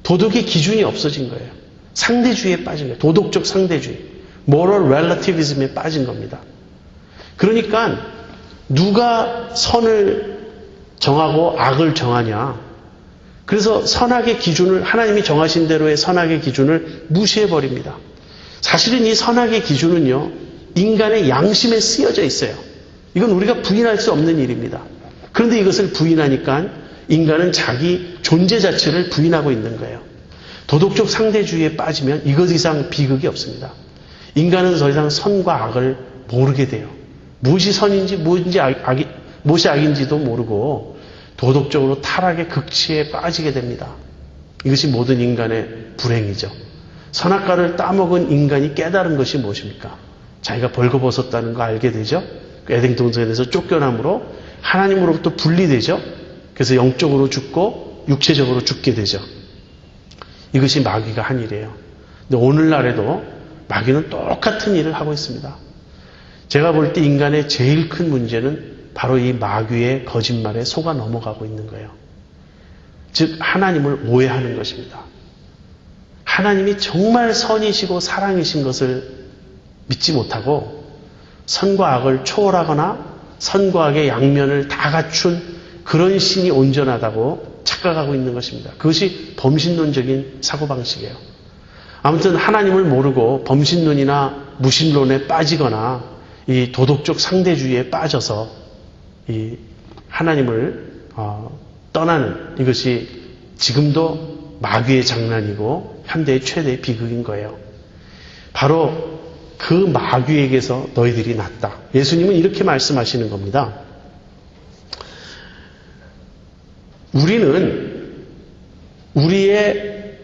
도덕의 기준이 없어진 거예요. 상대주의에 빠진 거예요. 도덕적 상대주의. moral relativism에 빠진 겁니다. 그러니까 누가 선을 정하고 악을 정하냐. 그래서 선악의 기준을, 하나님이 정하신 대로의 선악의 기준을 무시해버립니다. 사실은 이 선악의 기준은요, 인간의 양심에 쓰여져 있어요. 이건 우리가 부인할 수 없는 일입니다. 그런데 이것을 부인하니까 인간은 자기 존재 자체를 부인하고 있는 거예요. 도덕적 상대주의에 빠지면 이것 이상 비극이 없습니다. 인간은 더 이상 선과 악을 모르게 돼요. 무엇이 선인지 무엇이 악인지도 모르고 도덕적으로 타락의 극치에 빠지게 됩니다. 이것이 모든 인간의 불행이죠. 선악과를 따먹은 인간이 깨달은 것이 무엇입니까? 자기가 벌거벗었다는 거 알게 되죠. 에덴 동산에서 쫓겨남으로 하나님으로부터 분리되죠. 그래서 영적으로 죽고 육체적으로 죽게 되죠. 이것이 마귀가 한 일이에요. 근데 오늘날에도 마귀는 똑같은 일을 하고 있습니다. 제가 볼 때 인간의 제일 큰 문제는 바로 이 마귀의 거짓말에 속아 넘어가고 있는 거예요. 즉 하나님을 오해하는 것입니다. 하나님이 정말 선이시고 사랑이신 것을 믿지 못하고 선과 악을 초월하거나 선과 악의 양면을 다 갖춘 그런 신이 온전하다고 착각하고 있는 것입니다. 그것이 범신론적인 사고방식이에요. 아무튼 하나님을 모르고 범신론이나 무신론에 빠지거나 이 도덕적 상대주의에 빠져서 이 하나님을 떠나는 이것이 지금도 마귀의 장난이고 현대의 최대의 비극인 거예요. 바로 그 마귀에게서 너희들이 났다. 예수님은 이렇게 말씀하시는 겁니다. 우리는 우리의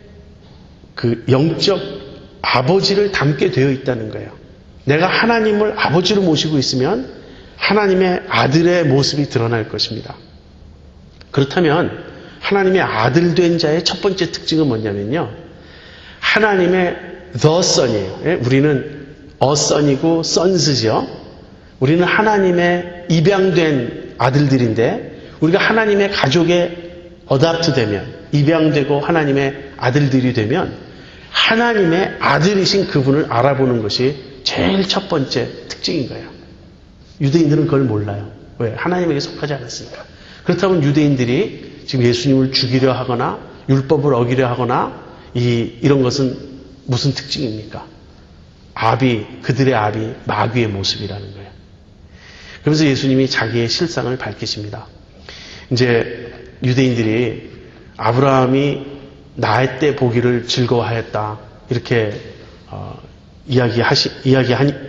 그 영적 아버지를 닮게 되어 있다는 거예요. 내가 하나님을 아버지로 모시고 있으면 하나님의 아들의 모습이 드러날 것입니다. 그렇다면 하나님의 아들 된 자의 첫 번째 특징은 뭐냐면요, 하나님의 the son이에요. 우리는 a son이고 sons죠. 우리는 하나님의 입양된 아들들인데 우리가 하나님의 가족에 어답트 되면, 입양되고 하나님의 아들들이 되면 하나님의 아들이신 그분을 알아보는 것이 제일 첫 번째 특징인 거예요. 유대인들은 그걸 몰라요. 왜? 하나님에게 속하지 않았으니까. 그렇다면 유대인들이 지금 예수님을 죽이려 하거나 율법을 어기려 하거나 이런 것은 무슨 특징입니까? 그들의 압이 마귀의 모습이라는 거예요. 그러면서 예수님이 자기의 실상을 밝히십니다. 이제 유대인들이 아브라함이 나의 때 보기를 즐거워하였다. 이렇게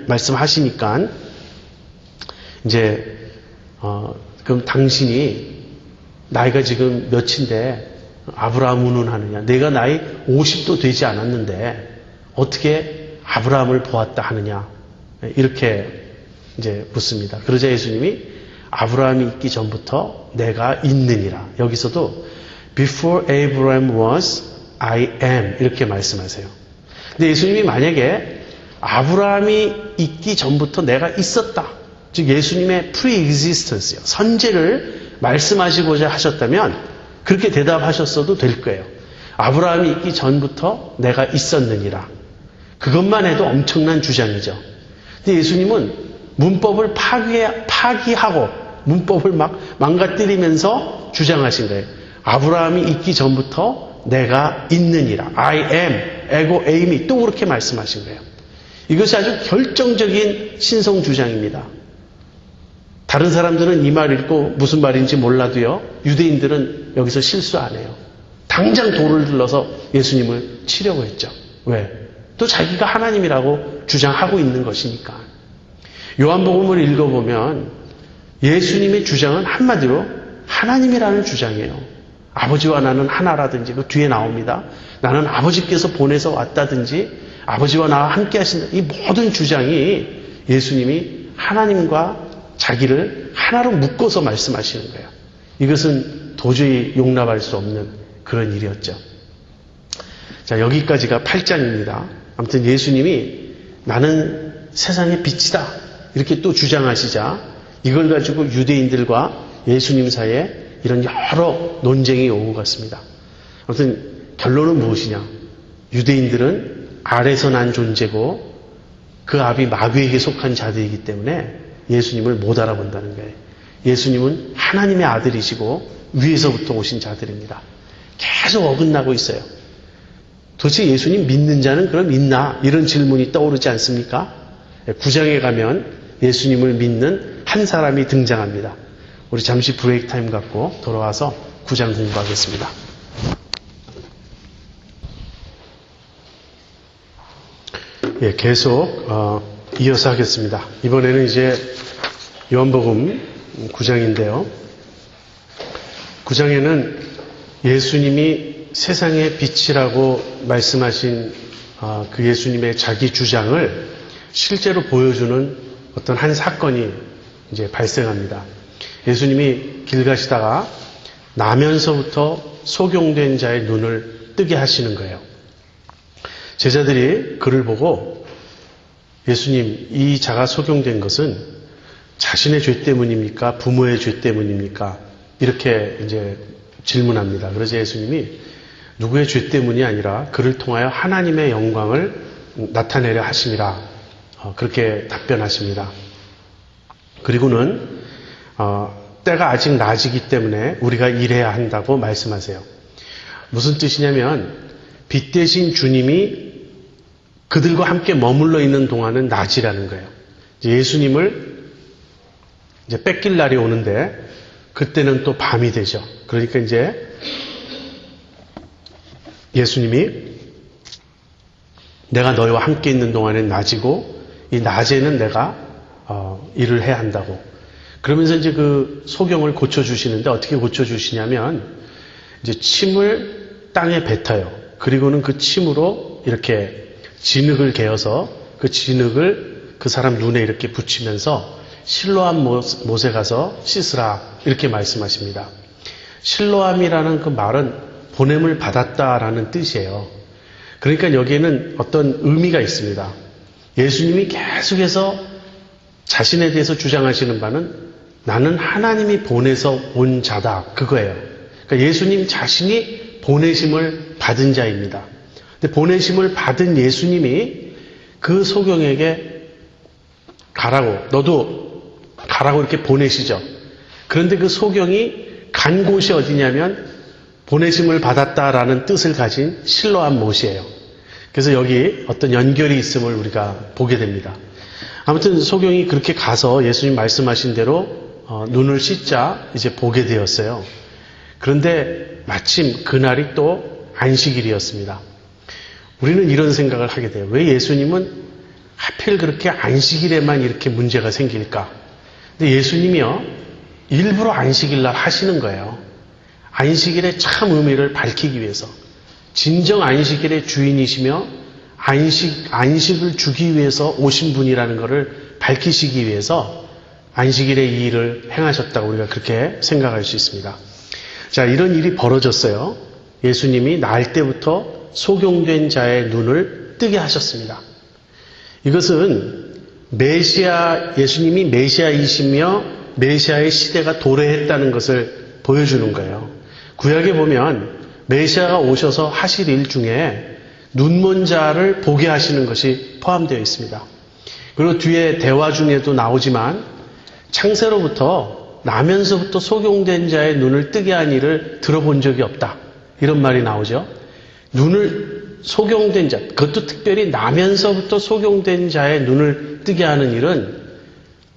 말씀하시니까 이제 그럼 당신이 나이가 지금 몇인데 아브라함 운운하느냐? 내가 나이 50도 되지 않았는데 어떻게 아브라함을 보았다 하느냐? 이렇게 이제 묻습니다. 그러자 예수님이 아브라함이 있기 전부터 내가 있느니라. 여기서도 Before Abraham was, I am 이렇게 말씀하세요. 근데 예수님이 만약에 아브라함이 있기 전부터 내가 있었다. 즉 예수님의 pre-existence요. 선제를 말씀하시고자 하셨다면 그렇게 대답하셨어도 될 거예요. 아브라함이 있기 전부터 내가 있었느니라. 그것만 해도 엄청난 주장이죠. 근데 예수님은 문법을 파기하고 문법을 막 망가뜨리면서 주장하신 거예요. 아브라함이 있기 전부터 내가 있느니라. I am, 에고 에임이 또 그렇게 말씀하신 거예요. 이것이 아주 결정적인 신성 주장입니다. 다른 사람들은 이 말 읽고 무슨 말인지 몰라도요. 유대인들은 여기서 실수 안 해요. 당장 돌을 들러서 예수님을 치려고 했죠. 왜? 또 자기가 하나님이라고 주장하고 있는 것이니까. 요한복음을 읽어보면 예수님의 주장은 한마디로 하나님이라는 주장이에요. 아버지와 나는 하나라든지 그 뒤에 나옵니다. 나는 아버지께서 보내서 왔다든지 아버지와 나와 함께 하신다. 이 모든 주장이 예수님이 하나님과 자기를 하나로 묶어서 말씀하시는 거예요. 이것은 도저히 용납할 수 없는 그런 일이었죠. 자, 여기까지가 8장입니다. 아무튼 예수님이 나는 세상의 빛이다. 이렇게 또 주장하시자 이걸 가지고 유대인들과 예수님 사이에 이런 여러 논쟁이 오고 갔습니다. 아무튼 결론은 무엇이냐? 유대인들은 알에서 난 존재고 그 압이 마귀에게 속한 자들이기 때문에 예수님을 못 알아본다는 거예요. 예수님은 하나님의 아들이시고 위에서부터 오신 자들입니다. 계속 어긋나고 있어요. 도대체 예수님 믿는 자는 그럼 있나? 이런 질문이 떠오르지 않습니까? 9장에 가면 예수님을 믿는 한 사람이 등장합니다. 우리 잠시 브레이크 타임 갖고 돌아와서 9장 공부하겠습니다. 예, 계속 이어서 하겠습니다. 이번에는 이제 요한복음 9장인데요. 9장에는 예수님이 세상의 빛이라고 말씀하신 그 예수님의 자기 주장을 실제로 보여주는 어떤 한 사건이 이제 발생합니다. 예수님이 길 가시다가 나면서부터 소경된 자의 눈을 뜨게 하시는 거예요. 제자들이 그를 보고 예수님, 이 자가 소경된 것은 자신의 죄 때문입니까? 부모의 죄 때문입니까? 이렇게 이제 질문합니다. 그래서 예수님이 누구의 죄 때문이 아니라 그를 통하여 하나님의 영광을 나타내려 하심이라. 그렇게 답변하십니다. 그리고는 때가 아직 낮이기 때문에 우리가 일해야 한다고 말씀하세요. 무슨 뜻이냐면 빛 대신 주님이 그들과 함께 머물러 있는 동안은 낮이라는 거예요. 예수님을 이제 뺏길 날이 오는데 그때는 또 밤이 되죠. 그러니까 이제 예수님이 내가 너희와 함께 있는 동안은 낮이고 이 낮에는 내가 일을 해야 한다고. 그러면서 이제 그 소경을 고쳐주시는데 어떻게 고쳐주시냐면 이제 침을 땅에 뱉어요. 그리고는 그 침으로 이렇게 진흙을 개어서 그 진흙을 그 사람 눈에 이렇게 붙이면서 실로암 못에 가서 씻으라 이렇게 말씀하십니다. 실로암이라는 그 말은 보냄을 받았다라는 뜻이에요. 그러니까 여기에는 어떤 의미가 있습니다. 예수님이 계속해서 자신에 대해서 주장하시는 바는 나는 하나님이 보내서 온 자다. 그거예요. 그러니까 예수님 자신이 보내심을 받은 자입니다. 근데 보내심을 받은 예수님이 그 소경에게 가라고, 너도 가라고 이렇게 보내시죠. 그런데 그 소경이 간 곳이 어디냐면 보내심을 받았다라는 뜻을 가진 실로암 못이에요. 그래서 여기 어떤 연결이 있음을 우리가 보게 됩니다. 아무튼 소경이 그렇게 가서 예수님 말씀하신 대로 눈을 씻자 이제 보게 되었어요. 그런데 마침 그날이 또 안식일이었습니다. 우리는 이런 생각을 하게 돼요. 왜 예수님은 하필 그렇게 안식일에만 이렇게 문제가 생길까? 근데 예수님이요, 일부러 안식일날 하시는 거예요. 안식일의 참 의미를 밝히기 위해서. 진정 안식일의 주인이시며 안식을 주기 위해서 오신 분이라는 것을 밝히시기 위해서 안식일에 이 일을 행하셨다고 우리가 그렇게 생각할 수 있습니다. 자, 이런 일이 벌어졌어요. 예수님이 날 때부터 소경된 자의 눈을 뜨게 하셨습니다. 이것은 예수님이 메시아이시며 메시아의 시대가 도래했다는 것을 보여주는 거예요. 구약에 보면 메시아가 오셔서 하실 일 중에 눈먼 자를 보게 하시는 것이 포함되어 있습니다. 그리고 뒤에 대화 중에도 나오지만 창세로부터 나면서부터 소경된 자의 눈을 뜨게 한 일을 들어본 적이 없다. 이런 말이 나오죠. 눈을 소경된 자, 그것도 특별히 나면서부터 소경된 자의 눈을 뜨게 하는 일은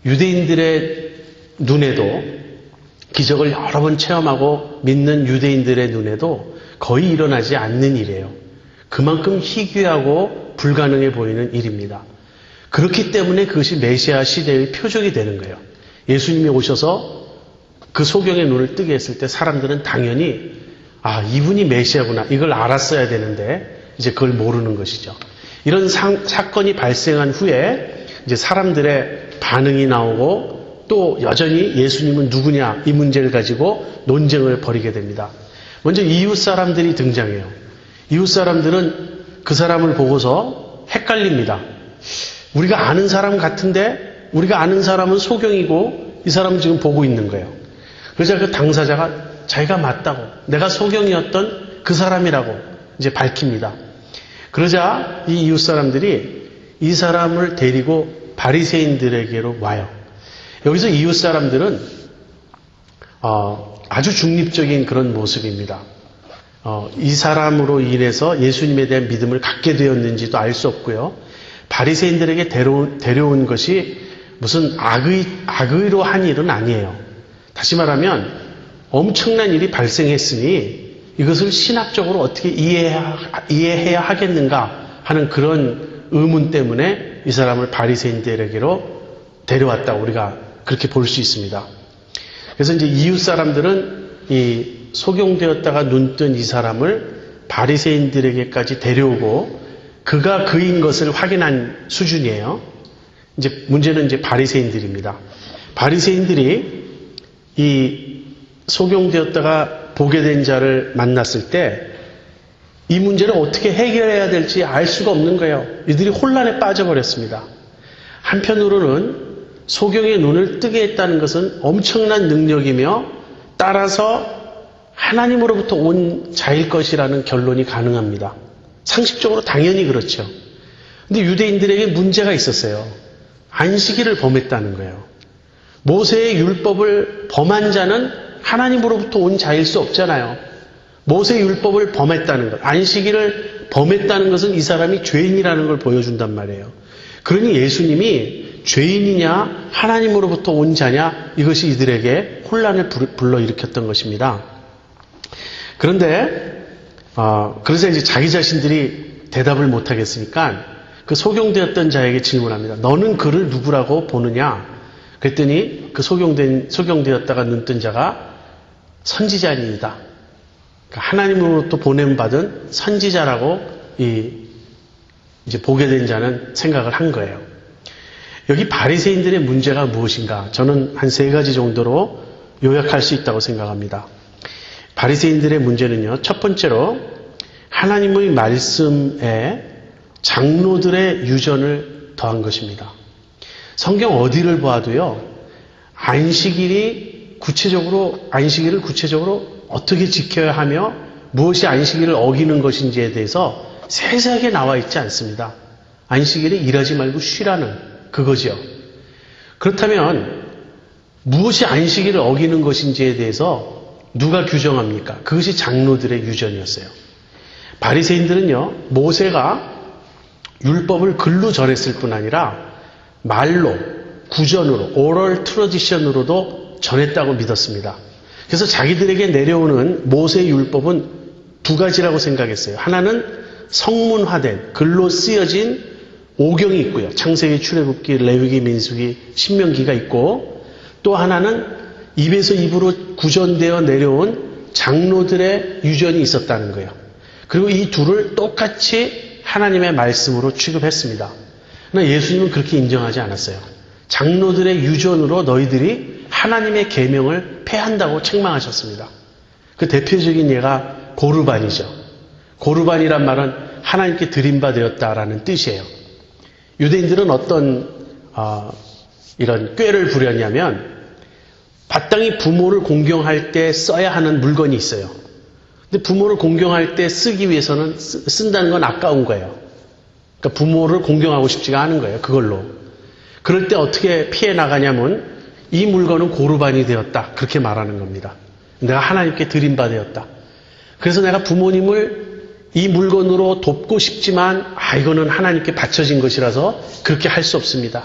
유대인들의 눈에도, 기적을 여러 번 체험하고 믿는 유대인들의 눈에도 거의 일어나지 않는 일이에요. 그만큼 희귀하고 불가능해 보이는 일입니다. 그렇기 때문에 그것이 메시아 시대의 표적이 되는 거예요. 예수님이 오셔서 그 소경의 눈을 뜨게 했을 때 사람들은 당연히 이분이 메시아구나, 이걸 알았어야 되는데 이제 그걸 모르는 것이죠. 이런 사건이 발생한 후에 이제 사람들의 반응이 나오고 또 여전히 예수님은 누구냐, 이 문제를 가지고 논쟁을 벌이게 됩니다. 먼저 이웃 사람들이 등장해요. 이웃 사람들은 그 사람을 보고서 헷갈립니다. 우리가 아는 사람 같은데 우리가 아는 사람은 소경이고 이 사람은 지금 보고 있는 거예요. 그래서 그 당사자가 자기가 맞다고, 내가 소경이었던 그 사람이라고 이제 밝힙니다. 그러자 이 이웃 사람들이 이 사람을 데리고 바리새인들에게로 와요. 여기서 이웃 사람들은 아주 중립적인 그런 모습입니다. 이 사람으로 인해서 예수님에 대한 믿음을 갖게 되었는지도 알 수 없고요. 바리새인들에게 데려온 것이 무슨 악의로 한 일은 아니에요. 다시 말하면 엄청난 일이 발생했으니 이것을 신학적으로 어떻게 이해해야 하겠는가 하는 그런 의문 때문에 이 사람을 바리새인들에게로 데려왔다고 우리가 그렇게 볼 수 있습니다. 그래서 이제 이웃 사람들은 이 소경되었다가 눈뜬 이 사람을 바리새인들에게까지 데려오고 그가 그인 것을 확인한 수준이에요. 이제 문제는 이제 바리새인들입니다. 바리새인들이 이 소경되었다가 보게 된 자를 만났을 때 이 문제를 어떻게 해결해야 될지 알 수가 없는 거예요. 이들이 혼란에 빠져버렸습니다. 한편으로는 소경의 눈을 뜨게 했다는 것은 엄청난 능력이며 따라서 하나님으로부터 온 자일 것이라는 결론이 가능합니다. 상식적으로 당연히 그렇죠. 근데 유대인들에게 문제가 있었어요. 안식일을 범했다는 거예요. 모세의 율법을 범한 자는 하나님으로부터 온 자일 수 없잖아요. 모세의 율법을 범했다는 것, 안식일을 범했다는 것은 이 사람이 죄인이라는 걸 보여준단 말이에요. 그러니 예수님이 죄인이냐 하나님으로부터 온 자냐, 이것이 이들에게 혼란을 불러일으켰던 것입니다. 그런데 그래서 이제 자기 자신들이 대답을 못하겠으니까 그 소경되었던 자에게 질문합니다. 너는 그를 누구라고 보느냐? 그랬더니 그 소경되었다가 눈뜬 자가 선지자입니다. 하나님으로부터 보냄받은 선지자라고 이제 보게 된 자는 생각을 한 거예요. 여기 바리새인들의 문제가 무엇인가? 저는 한 3가지 정도로 요약할 수 있다고 생각합니다. 바리새인들의 문제는요, 첫 번째로 하나님의 말씀에 장로들의 유전을 더한 것입니다. 성경 어디를 봐도요, 안식일을 구체적으로 어떻게 지켜야 하며 무엇이 안식일을 어기는 것인지에 대해서 세세하게 나와 있지 않습니다. 안식일에 일하지 말고 쉬라는 그거죠. 그렇다면 무엇이 안식일을 어기는 것인지에 대해서 누가 규정합니까? 그것이 장로들의 유전이었어요. 바리새인들은요, 모세가 율법을 글로 전했을 뿐 아니라 말로, 구전으로, 오럴 트러디션으로도 전했다고 믿었습니다. 그래서 자기들에게 내려오는 모세의 율법은 두 가지라고 생각했어요. 하나는 성문화된, 글로 쓰여진 오경이 있고요. 창세기, 출애굽기, 레위기, 민수기, 신명기가 있고, 또 하나는 입에서 입으로 구전되어 내려온 장로들의 유전이 있었다는 거예요. 그리고 이 둘을 똑같이 하나님의 말씀으로 취급했습니다. 그러나 예수님은 그렇게 인정하지 않았어요. 장로들의 유전으로 너희들이 하나님의 계명을 폐한다고 책망하셨습니다. 그 대표적인 예가 고르반이죠. 고르반이란 말은 하나님께 드림받았다라는 뜻이에요. 유대인들은 어떤 이런 꾀를 부렸냐면 마땅히 부모를 공경할 때 써야 하는 물건이 있어요. 근데 부모를 공경할 때 쓰기 위해서는 쓴다는 건 아까운 거예요. 그러니까 부모를 공경하고 싶지가 않은 거예요. 그걸로. 그럴 때 어떻게 피해 나가냐면 이 물건은 고르반이 되었다. 그렇게 말하는 겁니다. 내가 하나님께 드림받았다. 그래서 내가 부모님을 이 물건으로 돕고 싶지만 이거는 하나님께 바쳐진 것이라서 그렇게 할 수 없습니다.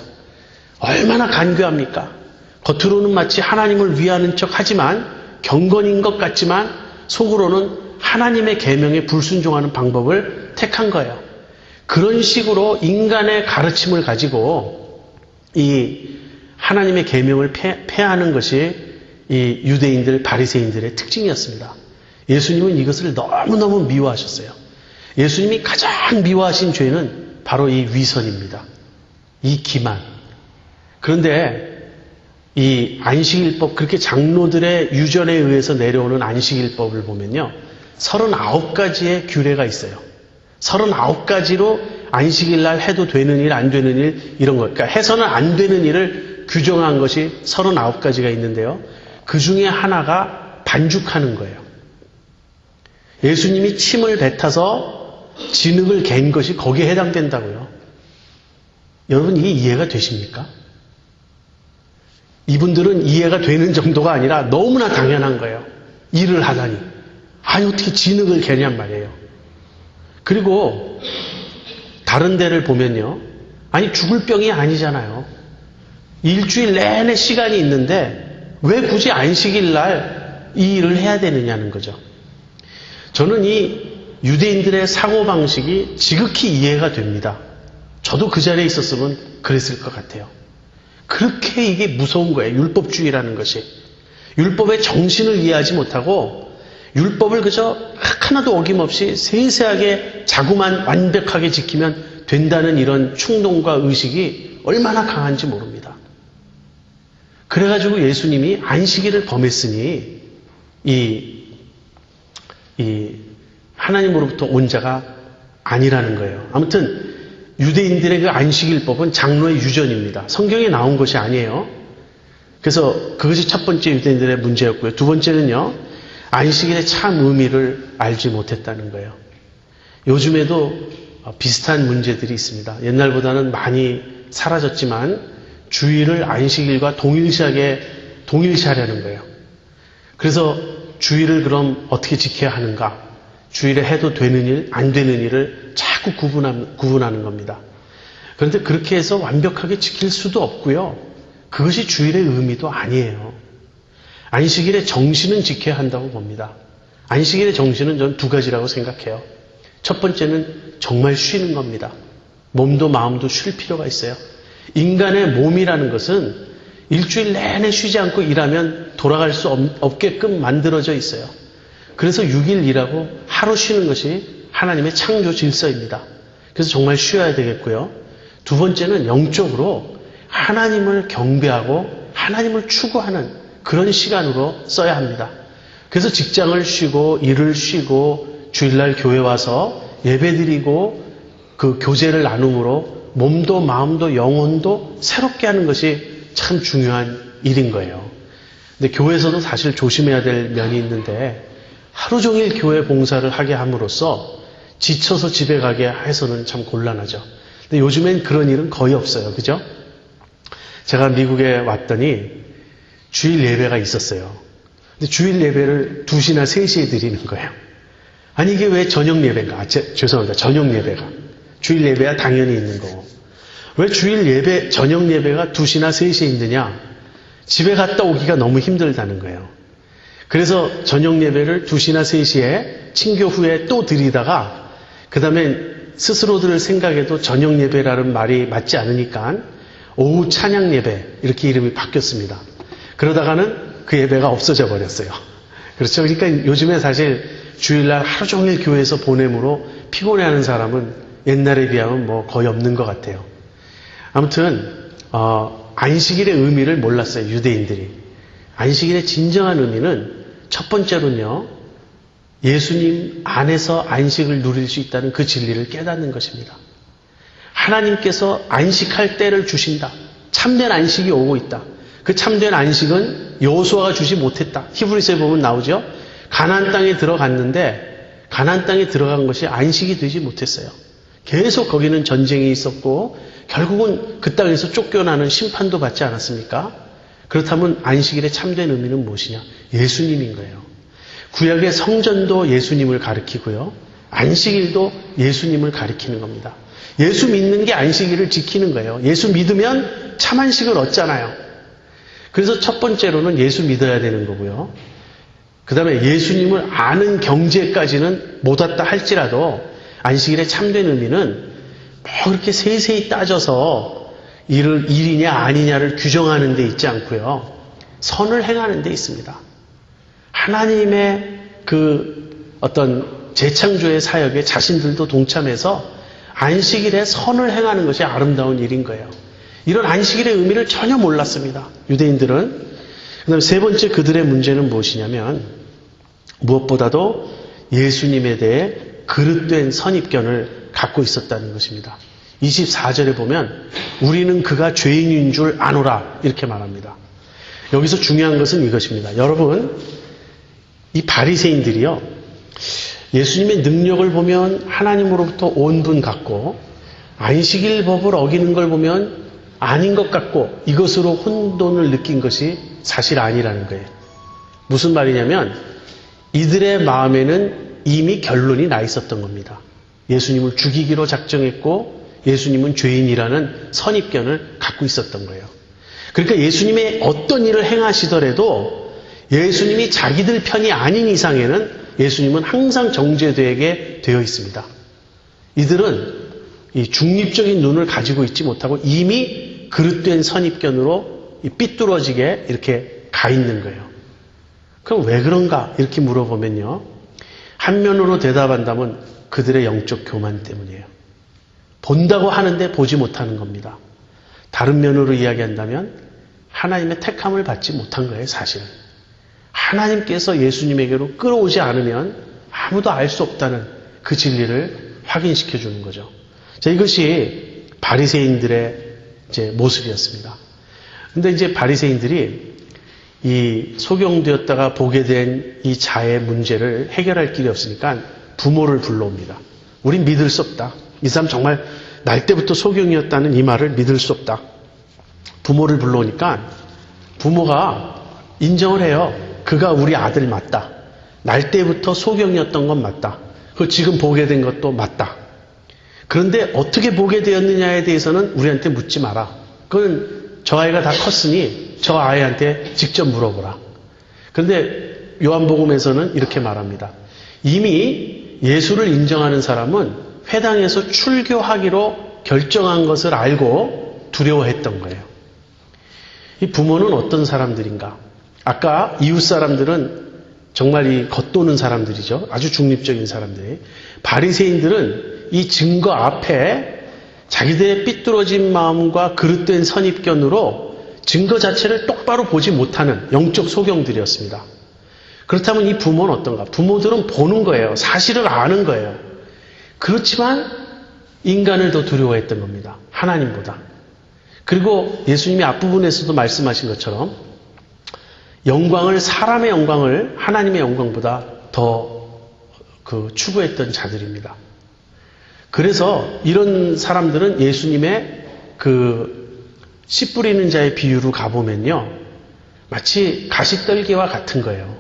얼마나 간교합니까? 겉으로는 마치 하나님을 위하는 척 하지만 경건인 것 같지만 속으로는 하나님의 계명에 불순종하는 방법을 택한 거예요. 그런 식으로 인간의 가르침을 가지고 이 하나님의 계명을 폐하는 것이 이 유대인들, 바리새인들의 특징이었습니다. 예수님은 이것을 너무너무 미워하셨어요. 예수님이 가장 미워하신 죄는 바로 이 위선입니다. 이 기만. 그런데 이 안식일법, 그렇게 장로들의 유전에 의해서 내려오는 안식일법을 보면요, 39가지의 규례가 있어요. 39가지로 안식일날 해도 되는 일, 안 되는 일, 이런 거. 그러니까 해서는 안 되는 일을 규정한 것이 39가지가 있는데요. 그 중에 하나가 반죽하는 거예요. 예수님이 침을 뱉어서 진흙을 갠 것이 거기에 해당된다고요. 여러분, 이게 이해가 되십니까? 이분들은 이해가 되는 정도가 아니라 너무나 당연한 거예요. 일을 하다니. 어떻게 진흙을 개냔 말이에요. 그리고 다른 데를 보면요. 죽을 병이 아니잖아요. 일주일 내내 시간이 있는데 왜 굳이 안식일 날 이 일을 해야 되느냐는 거죠. 저는 이 유대인들의 사고방식이 지극히 이해가 됩니다. 저도 그 자리에 있었으면 그랬을 것 같아요. 그렇게 이게 무서운 거예요. 율법주의라는 것이. 율법의 정신을 이해하지 못하고 율법을 그저 하나도 어김없이 세세하게 자구만 완벽하게 지키면 된다는 이런 충동과 의식이 얼마나 강한지 모릅니다. 그래가지고 예수님이 안식일을 범했으니 이 하나님으로부터 온 자가 아니라는 거예요. 아무튼 유대인들의 그 안식일법은 장로의 유전입니다. 성경에 나온 것이 아니에요. 그래서 그것이 첫 번째 유대인들의 문제였고요. 두 번째는요, 안식일의 참 의미를 알지 못했다는 거예요. 요즘에도 비슷한 문제들이 있습니다. 옛날보다는 많이 사라졌지만 주일을 안식일과 동일시하려는 거예요. 그래서 주일을 그럼 어떻게 지켜야 하는가? 주일에 해도 되는 일, 안 되는 일을 자꾸 구분하는 겁니다. 그런데 그렇게 해서 완벽하게 지킬 수도 없고요. 그것이 주일의 의미도 아니에요. 안식일의 정신은 지켜야 한다고 봅니다. 안식일의 정신은 저는 두 가지라고 생각해요. 첫 번째는 정말 쉬는 겁니다. 몸도 마음도 쉴 필요가 있어요. 인간의 몸이라는 것은 일주일 내내 쉬지 않고 일하면 돌아갈 수 없게끔 만들어져 있어요. 그래서 6일 일하고 하루 쉬는 것이 하나님의 창조 질서입니다. 그래서 정말 쉬어야 되겠고요. 두 번째는 영적으로 하나님을 경배하고 하나님을 추구하는 그런 시간으로 써야 합니다. 그래서 직장을 쉬고 일을 쉬고 주일날 교회 와서 예배드리고 그 교제를 나눔으로 몸도 마음도 영혼도 새롭게 하는 것이 참 중요한 일인 거예요. 근데 교회에서도 사실 조심해야 될 면이 있는데 하루 종일 교회 봉사를 하게 함으로써 지쳐서 집에 가게 해서는 참 곤란하죠. 근데 요즘엔 그런 일은 거의 없어요. 그죠? 제가 미국에 왔더니 주일 예배가 있었어요. 근데 주일 예배를 2시나 3시에 드리는 거예요. 아니 이게 왜 저녁 예배인가? 죄송합니다. 저녁 예배가. 주일 예배야 당연히 있는 거고. 왜 주일 예배, 저녁 예배가 2시나 3시에 있느냐? 집에 갔다 오기가 너무 힘들다는 거예요. 그래서 저녁 예배를 2시나 3시에 친교 후에 또 드리다가 그 다음에 스스로들 생각에도 저녁 예배라는 말이 맞지 않으니까 오후 찬양 예배 이렇게 이름이 바뀌었습니다. 그러다가는 그 예배가 없어져 버렸어요. 그렇죠? 그러니까 요즘에 사실 주일날 하루 종일 교회에서 보냄으로 피곤해하는 사람은 옛날에 비하면 뭐 거의 없는 것 같아요. 아무튼 안식일의 의미를 몰랐어요. 유대인들이. 안식일의 진정한 의미는 첫 번째로는요. 예수님 안에서 안식을 누릴 수 있다는 그 진리를 깨닫는 것입니다. 하나님께서 안식할 때를 주신다. 참된 안식이 오고 있다. 그 참된 안식은 여호수아가 주지 못했다. 히브리서에 보면 나오죠. 가나안 땅에 들어갔는데 가나안 땅에 들어간 것이 안식이 되지 못했어요. 계속 거기는 전쟁이 있었고 결국은 그 땅에서 쫓겨나는 심판도 받지 않았습니까? 그렇다면 안식일의 참된 의미는 무엇이냐? 예수님인 거예요. 구약의 성전도 예수님을 가리키고요. 안식일도 예수님을 가리키는 겁니다. 예수 믿는 게 안식일을 지키는 거예요. 예수 믿으면 참 안식을 얻잖아요. 그래서 첫 번째로는 예수 믿어야 되는 거고요. 그 다음에 예수님을 아는 경지까지는 못 왔다 할지라도 안식일의 참된 의미는 뭐 그렇게 세세히 따져서 일이냐 아니냐를 규정하는 데 있지 않고요. 선을 행하는 데 있습니다. 하나님의 그 어떤 재창조의 사역에 자신들도 동참해서 안식일에 선을 행하는 것이 아름다운 일인 거예요. 이런 안식일의 의미를 전혀 몰랐습니다. 유대인들은. 그 다음에 세 번째 그들의 문제는 무엇이냐면 무엇보다도 예수님에 대해 그릇된 선입견을 갖고 있었다는 것입니다. 24절에 보면 우리는 그가 죄인인 줄 아노라 이렇게 말합니다. 여기서 중요한 것은 이것입니다. 여러분 이 바리새인들이요. 예수님의 능력을 보면 하나님으로부터 온 분 같고 안식일 법을 어기는 걸 보면 아닌 것 같고 이것으로 혼돈을 느낀 것이 사실 아니라는 거예요. 무슨 말이냐면 이들의 마음에는 이미 결론이 나 있었던 겁니다. 예수님을 죽이기로 작정했고 예수님은 죄인이라는 선입견을 갖고 있었던 거예요. 그러니까 예수님의 어떤 일을 행하시더라도 예수님이 자기들 편이 아닌 이상에는 예수님은 항상 정죄되게 되어 있습니다. 이들은 이 중립적인 눈을 가지고 있지 못하고 이미 그릇된 선입견으로 삐뚤어지게 이렇게 가 있는 거예요. 그럼 왜 그런가? 이렇게 물어보면요. 한면으로 대답한다면 그들의 영적 교만 때문이에요. 본다고 하는데 보지 못하는 겁니다. 다른 면으로 이야기한다면 하나님의 택함을 받지 못한 거예요, 사실은. 하나님께서 예수님에게로 끌어오지 않으면 아무도 알 수 없다는 그 진리를 확인시켜 주는 거죠. 자, 이것이 바리새인들의 이제 모습이었습니다. 근데 이제 바리새인들이 이 소경되었다가 보게 된 이 자의 문제를 해결할 길이 없으니까 부모를 불러옵니다. 우린 믿을 수 없다. 이 사람 정말 날 때부터 소경이었다는 이 말을 믿을 수 없다. 부모를 불러오니까 부모가 인정을 해요. 그가 우리 아들 맞다. 날 때부터 소경이었던 건 맞다. 그 지금 보게 된 것도 맞다. 그런데 어떻게 보게 되었느냐에 대해서는 우리한테 묻지 마라. 그건 저 아이가 다 컸으니 저 아이한테 직접 물어보라. 그런데 요한복음에서는 이렇게 말합니다. 이미 예수를 인정하는 사람은 회당에서 출교하기로 결정한 것을 알고 두려워했던 거예요. 이 부모는 어떤 사람들인가? 아까 이웃 사람들은 정말 이 겉도는 사람들이죠. 아주 중립적인 사람들이. 바리새인들은 이 증거 앞에 자기들의 삐뚤어진 마음과 그릇된 선입견으로 증거 자체를 똑바로 보지 못하는 영적 소경들이었습니다. 그렇다면 이 부모는 어떤가? 부모들은 보는 거예요. 사실을 아는 거예요. 그렇지만 인간을 더 두려워했던 겁니다. 하나님보다. 그리고 예수님이 앞부분에서도 말씀하신 것처럼 영광을, 사람의 영광을 하나님의 영광보다 더 추구했던 자들입니다. 그래서 이런 사람들은 예수님의 씨 뿌리는 자의 비유로 가보면요. 마치 가시떨기와 같은 거예요.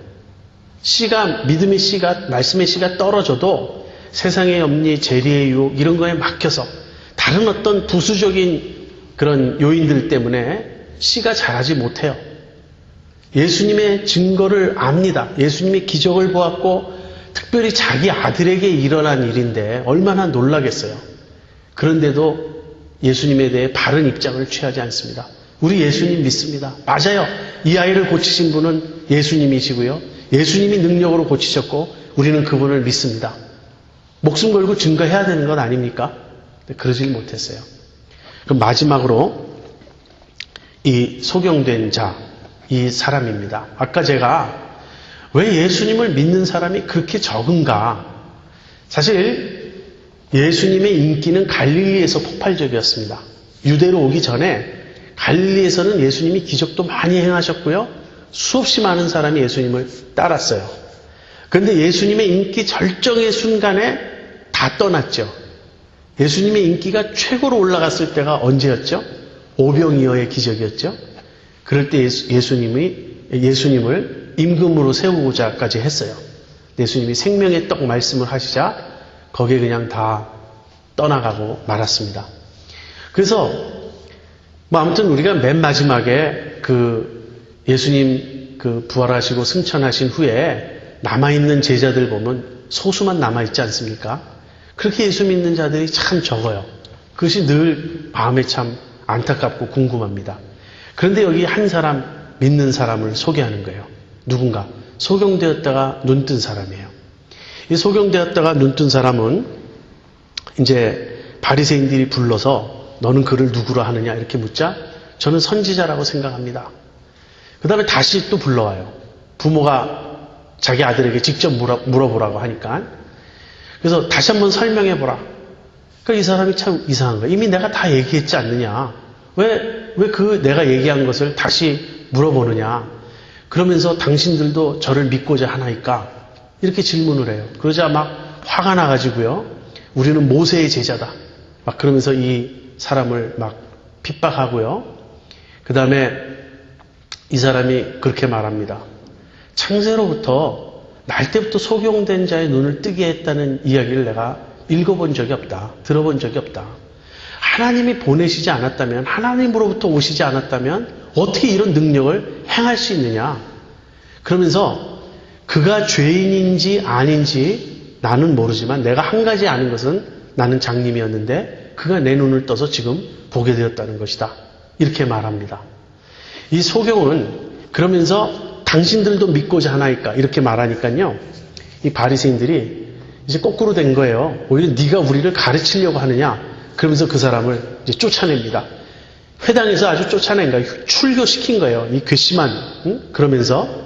믿음의 씨가, 말씀의 씨가 떨어져도 세상의 염리, 재리의 유혹, 이런 거에 막혀서 다른 어떤 부수적인 그런 요인들 때문에 씨가 자라지 못해요. 예수님의 증거를 압니다. 예수님의 기적을 보았고, 특별히 자기 아들에게 일어난 일인데 얼마나 놀라겠어요. 그런데도 예수님에 대해 바른 입장을 취하지 않습니다. 우리 예수님 믿습니다. 맞아요. 이 아이를 고치신 분은 예수님이시고요. 예수님이 능력으로 고치셨고 우리는 그분을 믿습니다. 목숨 걸고 증거해야 되는 것 아닙니까? 그러질 못했어요. 그럼 마지막으로 이 소경된 자, 이 사람입니다. 아까 제가 왜 예수님을 믿는 사람이 그렇게 적은가? 사실 예수님의 인기는 갈릴리에서 폭발적이었습니다. 유대로 오기 전에 갈릴리에서는 예수님이 기적도 많이 행하셨고요. 수없이 많은 사람이 예수님을 따랐어요. 그런데 예수님의 인기 절정의 순간에 다 떠났죠. 예수님의 인기가 최고로 올라갔을 때가 언제였죠? 오병이어의 기적이었죠. 그럴 때 예수님을 임금으로 세우고자까지 했어요. 예수님이 생명의 떡 말씀을 하시자 거기에 그냥 다 떠나가고 말았습니다. 그래서 아무튼 우리가 맨 마지막에 예수님 부활하시고 승천하신 후에 남아있는 제자들 보면 소수만 남아있지 않습니까? 그렇게 예수 믿는 자들이 참 적어요. 그것이 늘 마음에 참 안타깝고 궁금합니다. 그런데 여기 한 사람, 믿는 사람을 소개하는 거예요. 누군가? 소경되었다가 눈뜬 사람이에요. 이 소경되었다가 눈뜬 사람은 이제 바리새인들이 불러서 너는 그를 누구로 하느냐 이렇게 묻자 저는 선지자라고 생각합니다. 그 다음에 다시 또 불러와요. 부모가 자기 아들에게 직접 물어보라고 하니까. 그래서 다시 한번 설명해보라. 그러니까 이 사람이 참 이상한 거예요. 이미 내가 다 얘기했지 않느냐. 왜 내가 얘기한 것을 다시 물어보느냐. 그러면서 당신들도 저를 믿고자 하나이까? 이렇게 질문을 해요. 그러자 막 화가 나가지고요. 우리는 모세의 제자다. 막 그러면서 이 사람을 막 핍박하고요. 그 다음에 이 사람이 그렇게 말합니다. 창세로부터 날 때부터 소경된 자의 눈을 뜨게 했다는 이야기를 내가 읽어본 적이 없다. 들어본 적이 없다. 하나님이 보내시지 않았다면, 하나님으로부터 오시지 않았다면 어떻게 이런 능력을 행할 수 있느냐. 그러면서 그가 죄인인지 아닌지 나는 모르지만 내가 한 가지 아는 것은 나는 장님이었는데 그가 내 눈을 떠서 지금 보게 되었다는 것이다. 이렇게 말합니다. 이 소경은 그러면서 당신들도 믿고자 하나이까 이렇게 말하니까요. 이 바리새인들이 이제 거꾸로 된 거예요. 오히려 네가 우리를 가르치려고 하느냐. 그러면서 그 사람을 이제 쫓아냅니다. 회당에서 아주 쫓아낸 거예요. 출교시킨 거예요. 이 괘씸한. 그러면서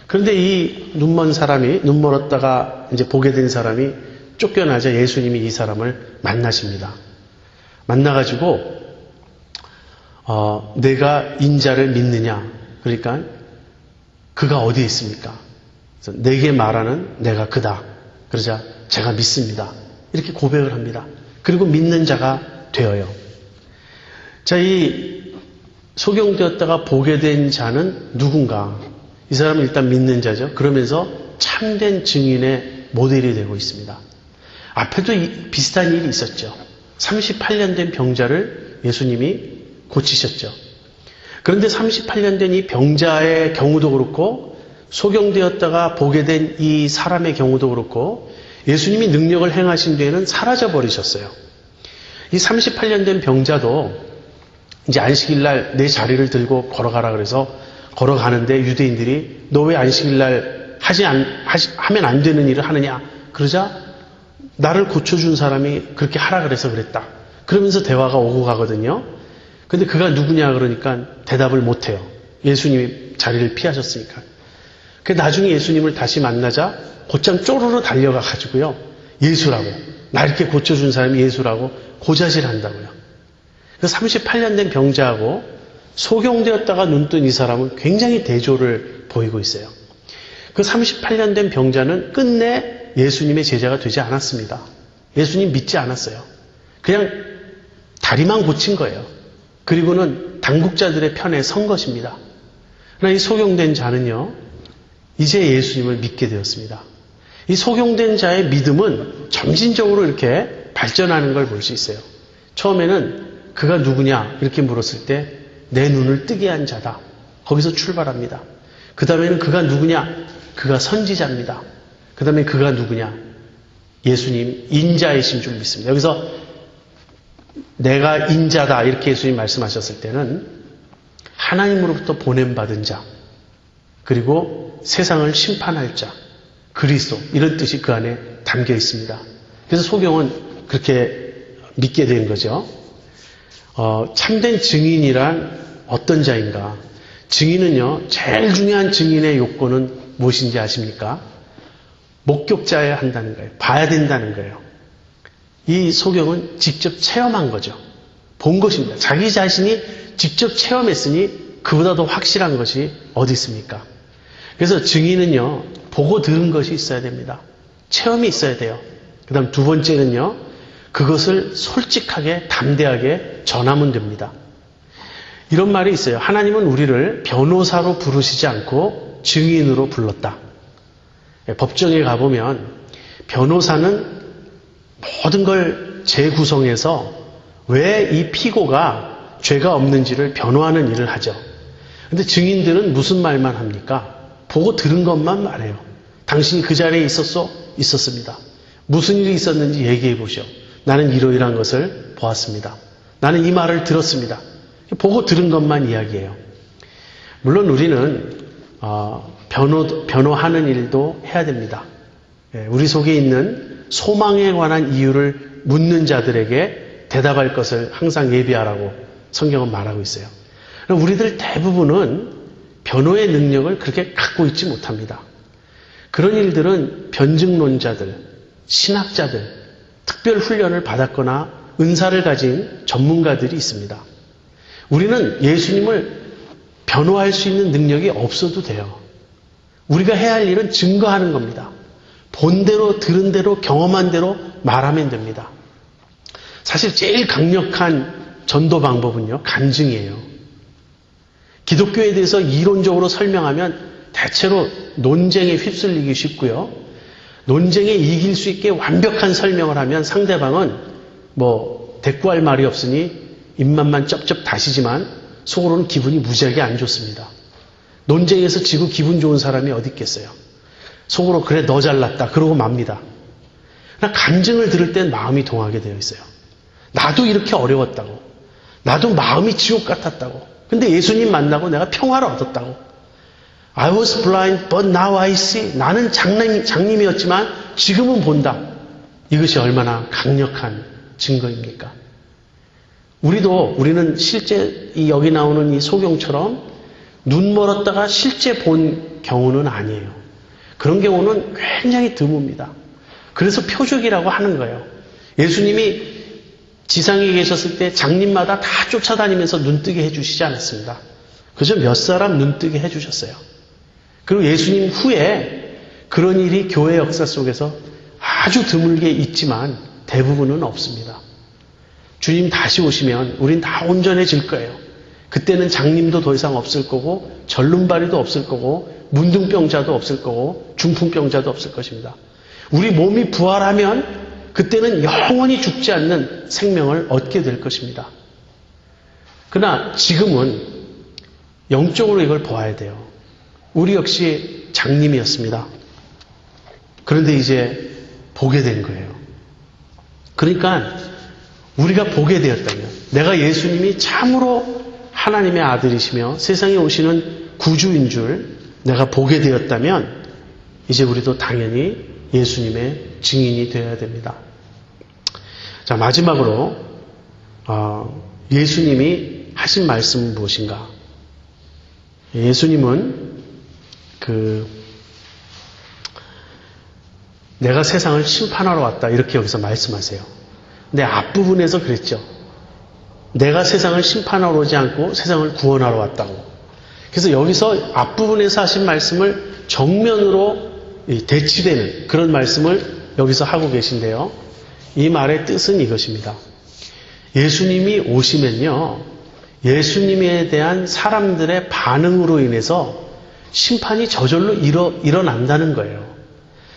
그런데 이 눈먼 사람이 눈 멀었다가 이제 보게 된 사람이 쫓겨나자 예수님이 이 사람을 만나십니다. 만나가지고 내가 인자를 믿느냐. 그러니까 그가 어디에 있습니까? 그래서 내게 말하는 내가 그다. 그러자 제가 믿습니다. 이렇게 고백을 합니다. 그리고 믿는 자가 되어요. 자, 이 소경되었다가 보게 된 자는 누군가? 이 사람은 일단 믿는 자죠. 그러면서 참된 증인의 모델이 되고 있습니다. 앞에도 비슷한 일이 있었죠. 38년 된 병자를 예수님이 고치셨죠. 그런데 38년 된 이 병자의 경우도 그렇고 소경되었다가 보게 된 이 사람의 경우도 그렇고 예수님이 능력을 행하신 뒤에는 사라져 버리셨어요. 이 38년 된 병자도 이제 안식일날 내 자리를 들고 걸어가라 그래서 걸어가는데 유대인들이 너 왜 안식일날 하면 안 되는 일을 하느냐. 그러자 나를 고쳐준 사람이 그렇게 하라 그래서 그랬다. 그러면서 대화가 오고 가거든요. 근데 그가 누구냐 그러니까 대답을 못해요. 예수님이 자리를 피하셨으니까. 그 나중에 예수님을 다시 만나자 곧장 쪼르르 달려가 가지고요. 예수라고. 나 이렇게 고쳐준 사람이 예수라고 고자질 한다고요. 그 38년 된 병자하고 소경되었다가 눈뜬 이 사람은 굉장히 대조를 보이고 있어요. 그 38년 된 병자는 끝내 예수님의 제자가 되지 않았습니다. 예수님 믿지 않았어요. 그냥 다리만 고친 거예요. 그리고는 당국자들의 편에 선 것입니다. 그러나 이 소경된 자는요, 이제 예수님을 믿게 되었습니다. 이 소경된 자의 믿음은 점진적으로 이렇게 발전하는 걸 볼 수 있어요. 처음에는 그가 누구냐 이렇게 물었을 때 내 눈을 뜨게 한 자다. 거기서 출발합니다. 그 다음에는 그가 누구냐? 그가 선지자입니다. 그 다음에 그가 누구냐? 예수님 인자이신 줄 믿습니다. 여기서 내가 인자다 이렇게 예수님 말씀하셨을 때는 하나님으로부터 보냄받은 자, 그리고 세상을 심판할 자, 그리스도 이런 뜻이 그 안에 담겨 있습니다. 그래서 소경은 그렇게 믿게 된 거죠. 참된 증인이란 어떤 자인가? 증인은요, 제일 중요한 증인의 요건은 무엇인지 아십니까? 목격자여야 한다는 거예요. 봐야 된다는 거예요. 이 소경은 직접 체험한 거죠. 본 것입니다. 자기 자신이 직접 체험했으니 그보다 더 확실한 것이 어디 있습니까? 그래서 증인은요, 보고 들은 것이 있어야 됩니다. 체험이 있어야 돼요. 그 다음 두 번째는요, 그것을 솔직하게 담대하게 전하면 됩니다. 이런 말이 있어요. 하나님은 우리를 변호사로 부르시지 않고 증인으로 불렀다. 법정에 가보면 변호사는 모든 걸 재구성해서 왜 이 피고가 죄가 없는지를 변호하는 일을 하죠. 근데 증인들은 무슨 말만 합니까? 보고 들은 것만 말해요. 당신이 그 자리에 있었어? 있었습니다. 무슨 일이 있었는지 얘기해 보시오. 나는 이러이러한 것을 보았습니다. 나는 이 말을 들었습니다. 보고 들은 것만 이야기해요. 물론 우리는 변호하는 일도 해야 됩니다. 우리 속에 있는 소망에 관한 이유를 묻는 자들에게 대답할 것을 항상 예비하라고 성경은 말하고 있어요. 우리들 대부분은 변호의 능력을 그렇게 갖고 있지 못합니다. 그런 일들은 변증론자들, 신학자들, 특별 훈련을 받았거나 은사를 가진 전문가들이 있습니다. 우리는 예수님을 변호할 수 있는 능력이 없어도 돼요. 우리가 해야 할 일은 증거하는 겁니다. 본 대로, 들은 대로, 경험한 대로 말하면 됩니다. 사실 제일 강력한 전도 방법은요, 간증이에요. 기독교에 대해서 이론적으로 설명하면 대체로 논쟁에 휩쓸리기 쉽고요. 논쟁에 이길 수 있게 완벽한 설명을 하면 상대방은 대꾸할 말이 없으니 입맛만 쩝쩝 다시지만 속으로는 기분이 무지하게 안 좋습니다. 논쟁에서 지고 기분 좋은 사람이 어디 있겠어요. 속으로 그래 너 잘났다 그러고 맙니다. 그러나 간증을 들을 땐 마음이 동하게 되어 있어요. 나도 이렇게 어려웠다고. 나도 마음이 지옥 같았다고. 근데 예수님 만나고 내가 평화를 얻었다고. I was blind but now I see. 나는 장님이었지만 지금은 본다. 이것이 얼마나 강력한 증거입니까? 우리는 실제 여기 나오는 이 소경처럼 눈 멀었다가 실제 본 경우는 아니에요. 그런 경우는 굉장히 드뭅니다. 그래서 표적이라고 하는 거예요. 예수님이 지상에 계셨을 때 장님마다 다 쫓아다니면서 눈뜨게 해주시지 않았습니다. 그저 몇 사람 눈뜨게 해주셨어요. 그리고 예수님 후에 그런 일이 교회 역사 속에서 아주 드물게 있지만 대부분은 없습니다. 주님 다시 오시면 우린 다 온전해질 거예요. 그때는 장님도 더 이상 없을 거고 절름발이도 없을 거고 문둥병자도 없을 거고 중풍병자도 없을 것입니다. 우리 몸이 부활하면 그때는 영원히 죽지 않는 생명을 얻게 될 것입니다. 그러나 지금은 영적으로 이걸 보아야 돼요. 우리 역시 장님이었습니다. 그런데 이제 보게 된 거예요. 그러니까 우리가 보게 되었다면, 내가 예수님이 참으로 하나님의 아들이시며 세상에 오시는 구주인 줄 내가 보게 되었다면 이제 우리도 당연히 예수님의 증인이 되어야 됩니다. 자, 마지막으로 예수님이 하신 말씀은 무엇인가? 예수님은 내가 세상을 심판하러 왔다 이렇게 여기서 말씀하세요. 근데 앞부분에서 그랬죠. 내가 세상을 심판하러 오지 않고 세상을 구원하러 왔다고. 그래서 여기서 앞부분에서 하신 말씀을 정면으로 대치되는 그런 말씀을 여기서 하고 계신데요. 이 말의 뜻은 이것입니다. 예수님이 오시면요, 예수님에 대한 사람들의 반응으로 인해서 심판이 저절로 일어난다는 거예요.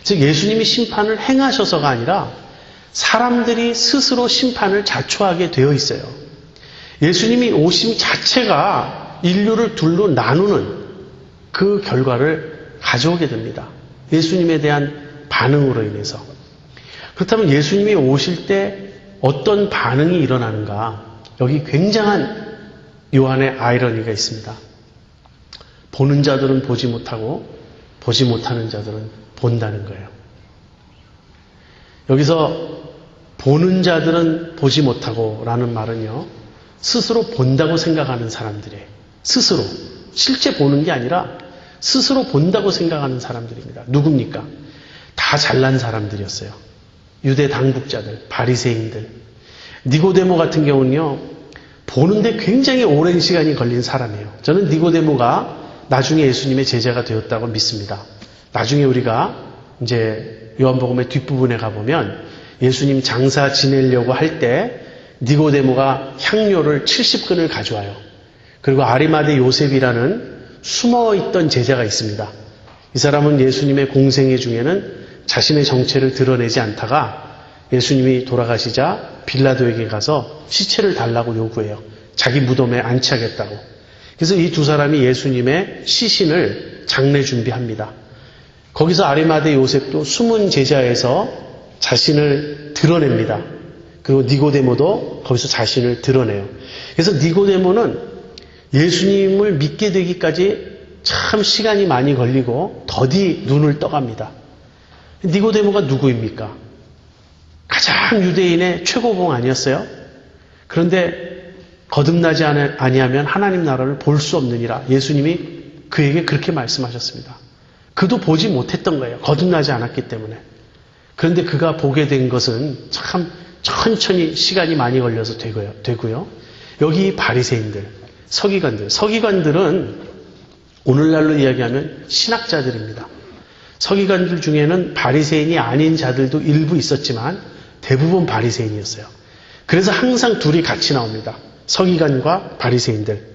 즉 예수님이 심판을 행하셔서가 아니라 사람들이 스스로 심판을 자초하게 되어 있어요. 예수님이 오심 자체가 인류를 둘로 나누는 그 결과를 가져오게 됩니다. 예수님에 대한 반응으로 인해서. 그렇다면 예수님이 오실 때 어떤 반응이 일어나는가? 여기 굉장한 요한의 아이러니가 있습니다. 보는 자들은 보지 못하고 보지 못하는 자들은 본다는 거예요. 여기서 보는 자들은 보지 못하고 라는 말은요, 스스로 본다고 생각하는 사람들이에요. 스스로. 실제 보는 게 아니라 스스로 본다고 생각하는 사람들입니다. 누굽니까? 다 잘난 사람들이었어요. 유대 당국자들, 바리새인들. 니고데모 같은 경우는요, 보는데 굉장히 오랜 시간이 걸린 사람이에요. 저는 니고데모가 나중에 예수님의 제자가 되었다고 믿습니다. 나중에 우리가 이제 요한복음의 뒷부분에 가보면 예수님 장사 지내려고 할 때 니고데모가 향료를 70근을 가져와요. 그리고 아리마대 요셉이라는 숨어있던 제자가 있습니다. 이 사람은 예수님의 공생애 중에는 자신의 정체를 드러내지 않다가 예수님이 돌아가시자 빌라도에게 가서 시체를 달라고 요구해요. 자기 무덤에 안치하겠다고. 그래서 이 두 사람이 예수님의 시신을 장례 준비합니다. 거기서 아리마대 요셉도 숨은 제자에서 자신을 드러냅니다. 그리고 니고데모도 거기서 자신을 드러내요. 그래서 니고데모는 예수님을 믿게 되기까지 참 시간이 많이 걸리고 더디 눈을 떠갑니다. 니고데모가 누구입니까? 가장 유대인의 최고봉 아니었어요? 그런데 거듭나지 아니하면 하나님 나라를 볼 수 없느니라. 예수님이 그에게 그렇게 말씀하셨습니다. 그도 보지 못했던 거예요. 거듭나지 않았기 때문에. 그런데 그가 보게 된 것은 참 천천히 시간이 많이 걸려서 되고요. 여기 바리새인들, 서기관들은 오늘날로 이야기하면 신학자들입니다. 서기관들 중에는 바리새인이 아닌 자들도 일부 있었지만 대부분 바리새인이었어요. 그래서 항상 둘이 같이 나옵니다. 서기관과 바리새인들.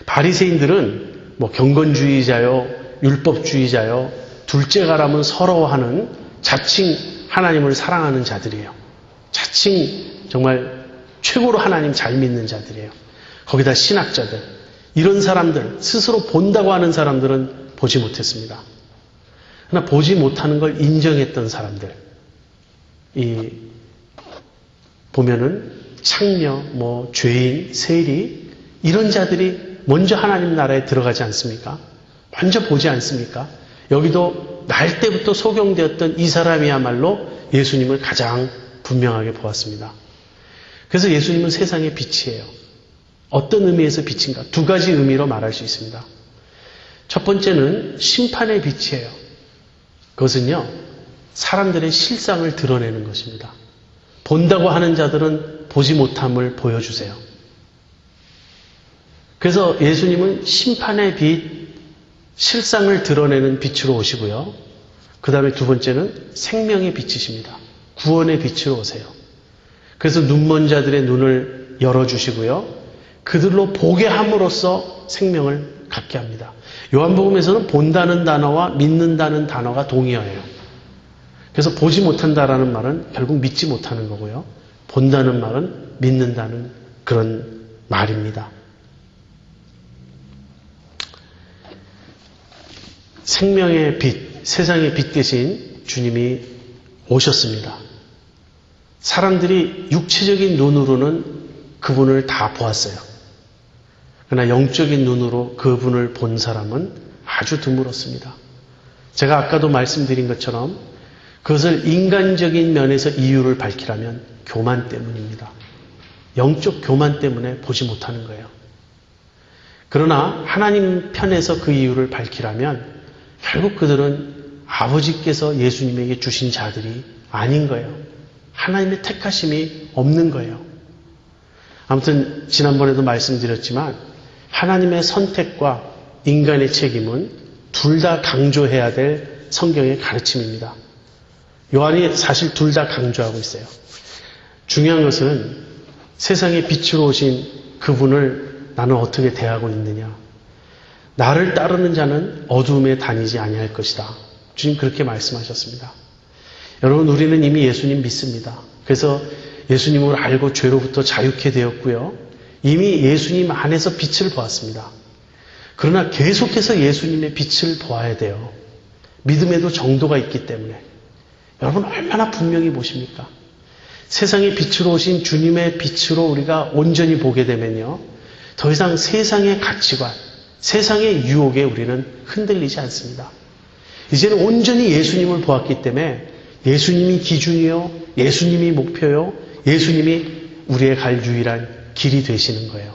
바리새인들은 뭐 경건주의자요, 율법주의자요, 둘째가라면 서러워하는 자칭 하나님을 사랑하는 자들이에요. 자칭 정말 최고로 하나님 잘 믿는 자들이에요. 거기다 신학자들. 이런 사람들, 스스로 본다고 하는 사람들은 보지 못했습니다. 그러나 보지 못하는 걸 인정했던 사람들. 보면은 창녀, 죄인, 세리 이런 자들이 먼저 하나님 나라에 들어가지 않습니까? 먼저 보지 않습니까? 여기도 날 때부터 소경되었던 이 사람이야말로 예수님을 가장 분명하게 보았습니다. 그래서 예수님은 세상의 빛이에요. 어떤 의미에서 빛인가? 두 가지 의미로 말할 수 있습니다. 첫 번째는 심판의 빛이에요. 그것은요, 사람들의 실상을 드러내는 것입니다. 본다고 하는 자들은 보지 못함을 보여주세요. 그래서 예수님은 심판의 빛, 실상을 드러내는 빛으로 오시고요. 그 다음에 두 번째는 생명의 빛이십니다. 구원의 빛으로 오세요. 그래서 눈먼 자들의 눈을 열어주시고요. 그들로 보게 함으로써 생명을 갖게 합니다. 요한복음에서는 본다는 단어와 믿는다는 단어가 동의어예요. 그래서 보지 못한다라는 말은 결국 믿지 못하는 거고요. 본다는 말은 믿는다는 그런 말입니다. 생명의 빛, 세상의 빛 대신 주님이 오셨습니다. 사람들이 육체적인 눈으로는 그분을 다 보았어요. 그러나 영적인 눈으로 그분을 본 사람은 아주 드물었습니다. 제가 아까도 말씀드린 것처럼 그것을 인간적인 면에서 이유를 밝히라면 교만 때문입니다. 영적 교만 때문에 보지 못하는 거예요. 그러나 하나님 편에서 그 이유를 밝히라면 결국 그들은 아버지께서 예수님에게 주신 자들이 아닌 거예요. 하나님의 택하심이 없는 거예요. 아무튼 지난번에도 말씀드렸지만 하나님의 선택과 인간의 책임은 둘 다 강조해야 될 성경의 가르침입니다. 요한이 사실 둘 다 강조하고 있어요. 중요한 것은 세상에 빛으로 오신 그분을 나는 어떻게 대하고 있느냐. 나를 따르는 자는 어두움에 다니지 아니할 것이다. 주님 그렇게 말씀하셨습니다. 여러분, 우리는 이미 예수님 믿습니다. 그래서 예수님을 알고 죄로부터 자유케 되었고요. 이미 예수님 안에서 빛을 보았습니다. 그러나 계속해서 예수님의 빛을 보아야 돼요. 믿음에도 정도가 있기 때문에. 여러분 얼마나 분명히 보십니까? 세상의 빛으로 오신 주님의 빛으로 우리가 온전히 보게 되면요. 더 이상 세상의 가치관, 세상의 유혹에 우리는 흔들리지 않습니다. 이제는 온전히 예수님을 보았기 때문에 예수님이 기준이요, 예수님이 목표요, 예수님이 우리의 갈 유일한 길이 되시는 거예요.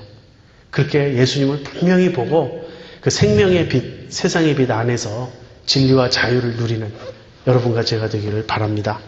그렇게 예수님을 분명히 보고 그 생명의 빛, 세상의 빛 안에서 진리와 자유를 누리는 여러분과 제가 되기를 바랍니다.